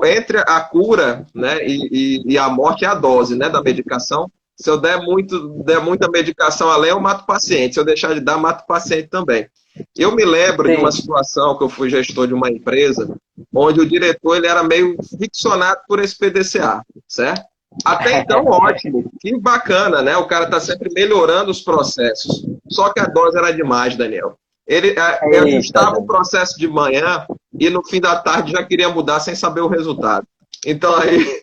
Entre a cura, né, e a morte é a dose, né, da medicação. Se eu der muita medicação além, eu mato o paciente. Se eu deixar de dar, mato o paciente também. Eu me lembro de uma situação que eu fui gestor de uma empresa, onde o diretor ele era meio ficcionado por esse PDCA, certo? Até então, ótimo, que bacana, né? O cara está sempre melhorando os processos. Só que a dose era demais, Daniel. Ele ajustava o processo de manhã e no fim da tarde já queria mudar sem saber o resultado. Então aí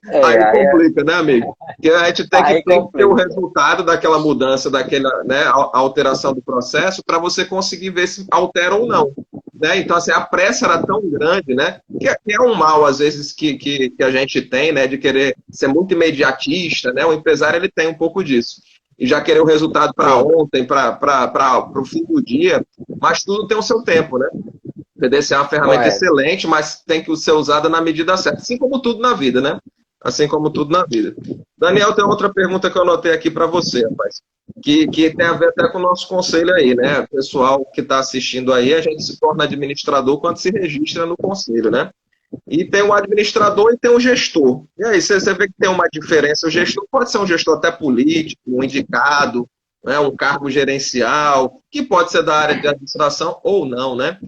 complica, né, amigo? Porque a gente tem que ter o resultado daquela mudança, daquela, né, alteração do processo para você conseguir ver se altera ou não. Né? Então, assim, a pressa era tão grande, né? Que é um mal, às vezes, que a gente tem, né? De querer ser muito imediatista, né? O empresário, ele tem um pouco disso. E já querer o resultado para ontem, para o fim do dia, mas tudo tem o seu tempo, né? O PDCA é uma ferramenta excelente, mas tem que ser usada na medida certa, assim como tudo na vida, né? Assim como tudo na vida. Daniel, tem outra pergunta que eu anotei aqui para você, rapaz, que tem a ver até com o nosso conselho aí, né? O pessoal que está assistindo aí, a gente se torna administrador quando se registra no conselho, né? E tem um administrador e tem um gestor. E aí, você vê que tem uma diferença. O gestor pode ser um gestor até político, um indicado, né? Um cargo gerencial, que pode ser da área de administração ou não, né?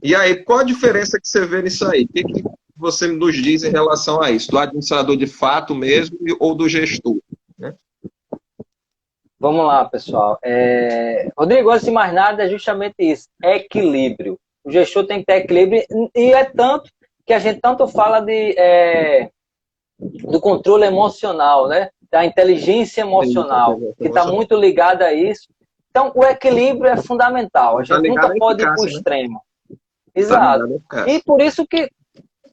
E aí, qual a diferença que você vê nisso aí? O que você nos diz em relação a isso? Do administrador de fato mesmo ou do gestor? Né? Vamos lá, pessoal. Rodrigo, antes de mais nada, é justamente isso. Equilíbrio. O gestor tem que ter equilíbrio e é tanto que a gente tanto fala do controle emocional, né? Da inteligência emocional, que está muito ligada a isso. Então, o equilíbrio é fundamental. A gente nunca pode ir para o extremo. Exato. E por isso que,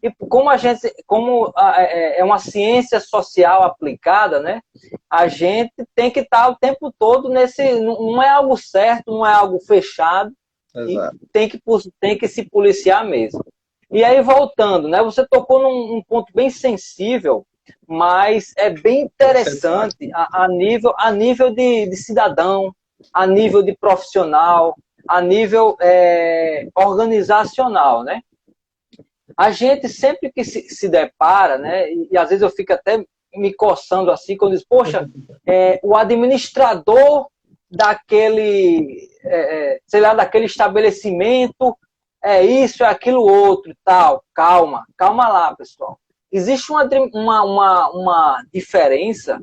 é uma ciência social aplicada, né? A gente tem que estar o tempo todo não é algo certo, não é algo fechado, e tem que se policiar mesmo. E aí, voltando, né? Você tocou num ponto bem sensível, mas é bem interessante a nível de cidadão, a nível de profissional, a nível organizacional, né? A gente sempre que se depara, né, e às vezes eu fico até me coçando assim, quando diz, poxa, o administrador daquele, daquele estabelecimento, isso, é aquilo outro e tal. Calma lá, pessoal. Existe uma diferença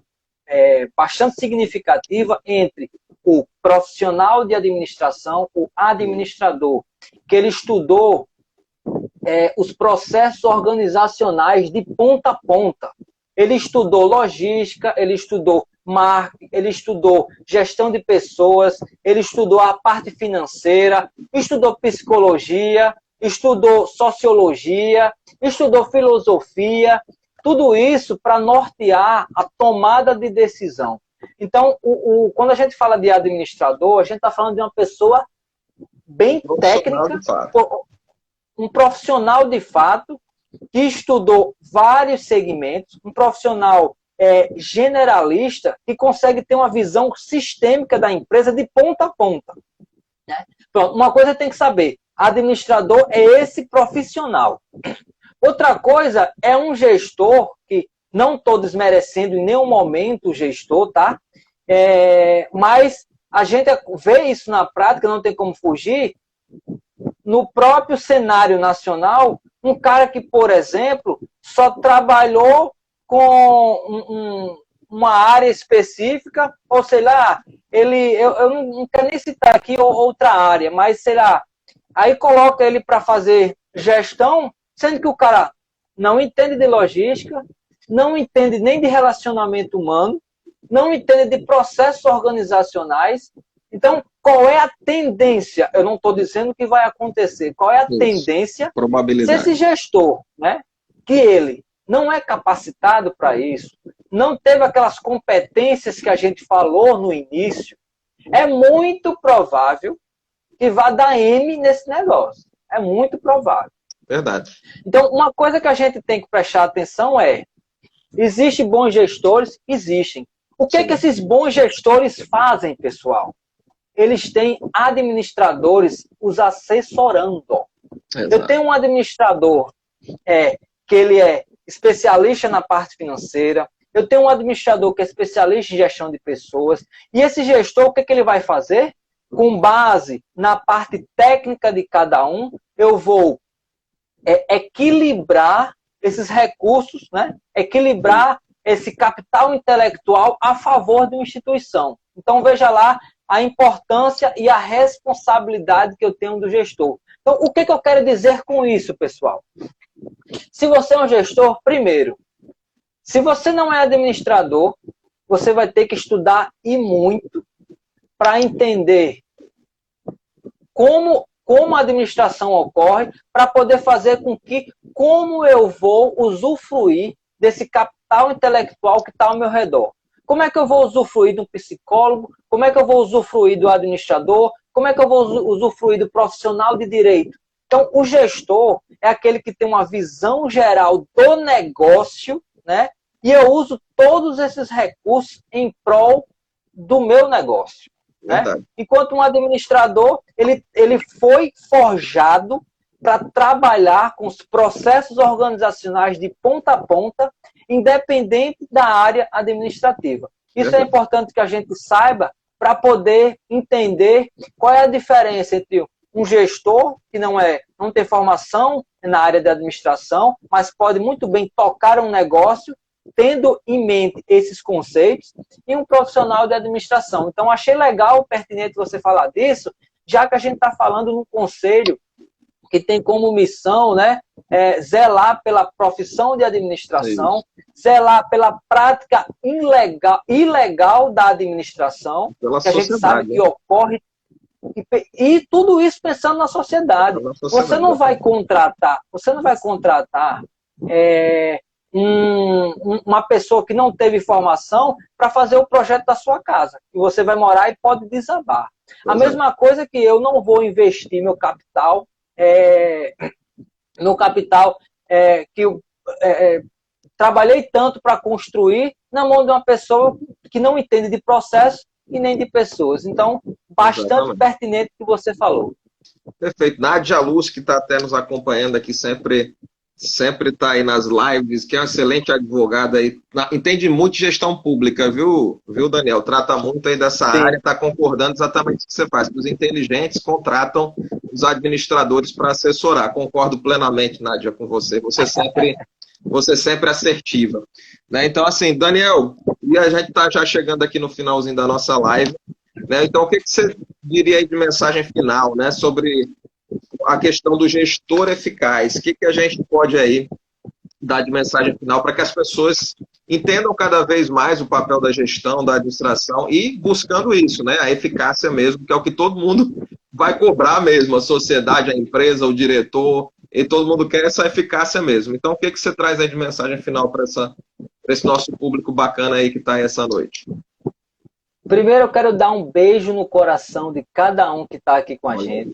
bastante significativa entre o profissional de administração, o administrador, que ele estudou os processos organizacionais de ponta a ponta. Ele estudou logística, ele estudou marketing, ele estudou gestão de pessoas, ele estudou a parte financeira, estudou psicologia, estudou sociologia, estudou filosofia, tudo isso para nortear a tomada de decisão. Então, quando a gente fala de administrador, a gente está falando de uma pessoa bem técnica, um profissional de fato, que estudou vários segmentos, um profissional generalista, que consegue ter uma visão sistêmica da empresa de ponta a ponta. Né? Pronto, uma coisa tem que saber, administrador é esse profissional. Outra coisa é um gestor, que não estou desmerecendo em nenhum momento o gestor, tá? Mas a gente vê isso na prática, não tem como fugir. No próprio cenário nacional, um cara que, por exemplo, só trabalhou com uma área específica, ou sei lá, eu não quero nem citar aqui outra área, mas sei lá, aí coloca ele para fazer gestão, sendo que o cara não entende de logística, não entende nem de relacionamento humano, não entende de processos organizacionais. Então, qual é a tendência? Eu não estou dizendo que vai acontecer. Qual é a tendência? Probabilidade. Se esse gestor, né, que ele não é capacitado para isso, não teve aquelas competências que a gente falou no início, é muito provável que vá dar M nesse negócio. É muito provável. Verdade. Então, uma coisa que a gente tem que prestar atenção existem bons gestores? Existem. O que esses bons gestores fazem, pessoal? Eles têm administradores os assessorando. Exato. Eu tenho um administrador que ele é especialista na parte financeira, eu tenho um administrador que é especialista em gestão de pessoas, e esse gestor, o que ele vai fazer? Com base na parte técnica de cada um, eu vou equilibrar esses recursos, né? Equilibrar esse capital intelectual a favor de uma instituição. Então, veja lá a importância e a responsabilidade que eu tenho do gestor. Então, o que eu quero dizer com isso, pessoal? Se você é um gestor, primeiro, se você não é administrador, você vai ter que estudar e muito para entender como a administração ocorre, para poder fazer com que, como eu vou usufruir desse capital intelectual que está ao meu redor. Como é que eu vou usufruir de um psicólogo? Como é que eu vou usufruir do administrador? Como é que eu vou usufruir do profissional de direito? Então, o gestor é aquele que tem uma visão geral do negócio, né? E eu uso todos esses recursos em prol do meu negócio. Né? Enquanto um administrador, ele foi forjado para trabalhar com os processos organizacionais de ponta a ponta, independente da área administrativa. Isso é importante que a gente saiba para poder entender qual é a diferença entre um gestor que não tem formação na área de administração, mas pode muito bem tocar um negócio tendo em mente esses conceitos, e um profissional de administração. Então, achei legal, pertinente você falar disso, já que a gente está falando num conselho que tem como missão, né, zelar pela profissão de administração, zelar pela prática ilegal da administração, pela que a gente sabe que ocorre E tudo isso pensando na sociedade. Você não vai contratar uma pessoa que não teve formação para fazer o projeto da sua casa. E você vai morar e pode desabar. A mesma coisa que eu não vou investir meu capital, que eu trabalhei tanto para construir na mão de uma pessoa que não entende de processo e nem de pessoas. Então, bastante pertinente o que você falou. Perfeito. Nádia Luz, que está até nos acompanhando aqui, sempre está aí nas lives, que é uma excelente advogada aí, entende muito de gestão pública, viu, Daniel? Trata muito aí dessa área, está concordando exatamente com o que você faz. Os inteligentes contratam os administradores para assessorar. Concordo plenamente, Nádia, com você. Você sempre assertiva. Né? Então, assim, Daniel, e a gente está já chegando aqui no finalzinho da nossa live, né? Então, o que você diria aí de mensagem final, né, sobre a questão do gestor eficaz? O que a gente pode aí dar de mensagem final para que as pessoas entendam cada vez mais o papel da gestão, da administração e buscando isso, né, a eficácia mesmo, que é o que todo mundo vai cobrar mesmo, a sociedade, a empresa, o diretor, e todo mundo quer essa eficácia mesmo. Então, o que você traz aí de mensagem final para esse nosso público bacana aí que está aí essa noite? Primeiro, eu quero dar um beijo no coração de cada um que está aqui com a gente.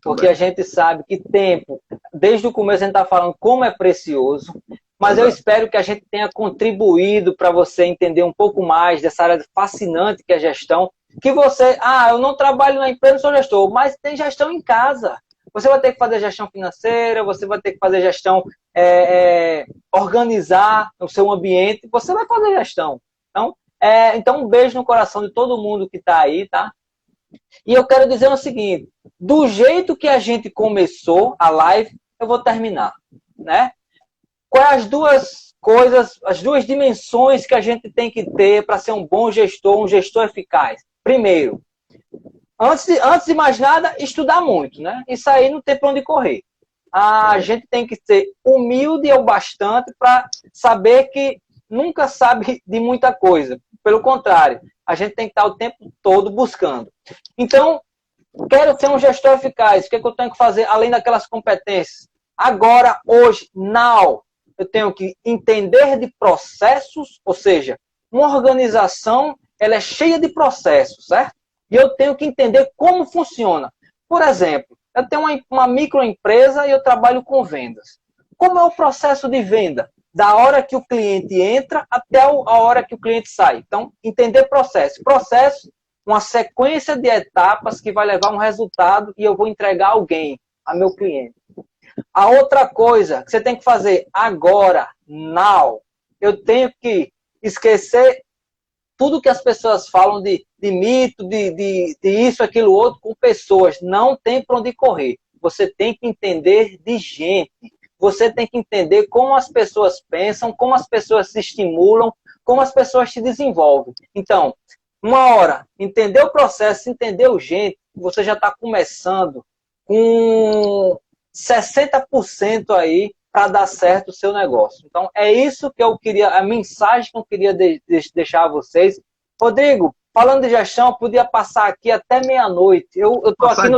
Porque a gente sabe que tempo, desde o começo a gente está falando como é precioso, mas eu espero que a gente tenha contribuído para você entender um pouco mais dessa área fascinante que é a gestão. Que você, eu não trabalho na empresa, não sou gestor, mas tem gestão em casa. Você vai ter que fazer gestão financeira, você vai ter que fazer gestão, organizar o seu ambiente, você vai fazer gestão. Então, um beijo no coração de todo mundo que está aí, tá? E eu quero dizer o seguinte, do jeito que a gente começou a live, eu vou terminar, né? Quais as duas coisas, as duas dimensões que a gente tem que ter para ser um bom gestor, um gestor eficaz? Primeiro, antes de mais nada, estudar muito, né? Isso aí não tem para onde correr. A gente tem que ser humilde o bastante para saber que nunca sabe de muita coisa. Pelo contrário, a gente tem que estar o tempo todo buscando. Então, quero ser um gestor eficaz. O que eu tenho que fazer além daquelas competências? Agora, hoje, now, eu tenho que entender de processos, ou seja, uma organização, ela é cheia de processos, certo? E eu tenho que entender como funciona. Por exemplo, eu tenho uma microempresa e eu trabalho com vendas. Como é o processo de venda? Da hora que o cliente entra até a hora que o cliente sai. Então, entender processo. Processo, uma sequência de etapas que vai levar um resultado e eu vou entregar alguém, a meu cliente. A outra coisa que você tem que fazer agora, now, eu tenho que esquecer tudo que as pessoas falam de mito, de isso, aquilo, outro, com pessoas. Não tem para onde correr. Você tem que entender de gente. Você tem que entender como as pessoas pensam, como as pessoas se estimulam, como as pessoas se desenvolvem. Então, uma hora, entender o processo, entender o gente, você já está começando com 60% aí para dar certo o seu negócio. Então, é isso que eu queria, a mensagem que eu queria deixar a vocês. Rodrigo, falando de gestão, podia passar aqui até meia-noite. Eu estou aqui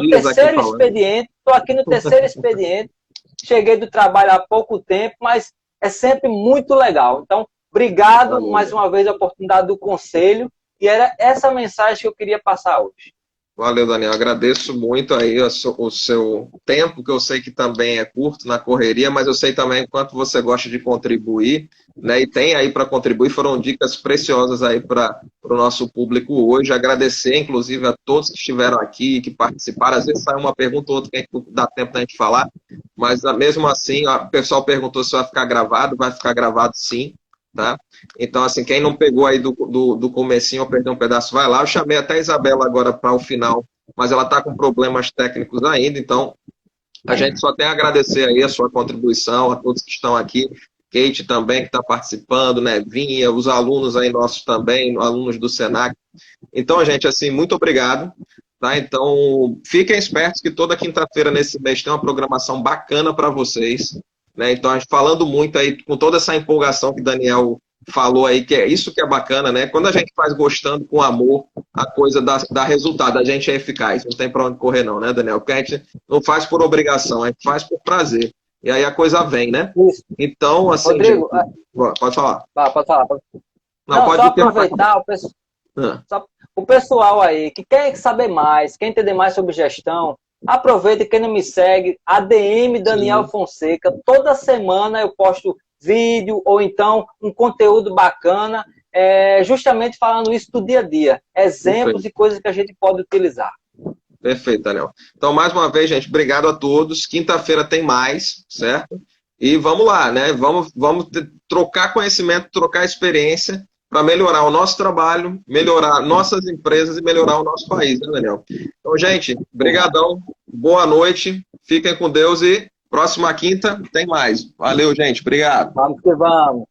no terceiro expediente, cheguei do trabalho há pouco tempo, mas é sempre muito legal. Então, obrigado mais uma vez a oportunidade do conselho, e era essa mensagem que eu queria passar hoje. Valeu, Daniel. Agradeço muito aí o seu tempo, que eu sei que também é curto na correria, mas eu sei também o quanto você gosta de contribuir, né? E tem aí para contribuir, foram dicas preciosas aí para o nosso público hoje. Agradecer, inclusive, a todos que estiveram aqui, que participaram. Às vezes sai uma pergunta ou outra que dá tempo da gente falar, mas mesmo assim, o pessoal perguntou se vai ficar gravado sim. Tá? Então, assim, quem não pegou aí do comecinho ou perdeu um pedaço, vai lá. Eu chamei até a Isabela agora para o final, mas ela está com problemas técnicos ainda, então a gente só tem a agradecer aí a sua contribuição, a todos que estão aqui, Kate também que está participando, né? Vinha, os alunos aí nossos também, alunos do Senac. Então, gente, assim, muito obrigado. Tá? Então, fiquem espertos que toda quinta-feira nesse mês tem uma programação bacana para vocês. Né? Então, a gente falando muito aí, com toda essa empolgação que Daniel falou aí, que é isso que é bacana, né? Quando a gente faz gostando, com amor, a coisa dá resultado, a gente é eficaz, não tem para onde correr não, né, Daniel? Porque a gente não faz por obrigação, a gente faz por prazer. E aí a coisa vem, né? Isso. Então, assim, Rodrigo, gente, pode falar. pode falar. Não, pode só ter... aproveitar o pessoal aí que quer saber mais, quer entender mais sobre gestão, aproveita, quem não me segue, ADM Daniel Fonseca, toda semana eu posto vídeo ou então um conteúdo bacana, justamente falando isso do dia a dia, exemplos e coisas que a gente pode utilizar. Perfeito, Daniel. Então, mais uma vez, gente, obrigado a todos. Quinta-feira tem mais, certo? E vamos lá, né? Vamos trocar conhecimento, trocar experiência para melhorar o nosso trabalho, melhorar nossas empresas e melhorar o nosso país, né, Daniel? Então, gente, brigadão, boa noite, fiquem com Deus e próxima quinta tem mais. Valeu, gente, obrigado. Vamos que vamos.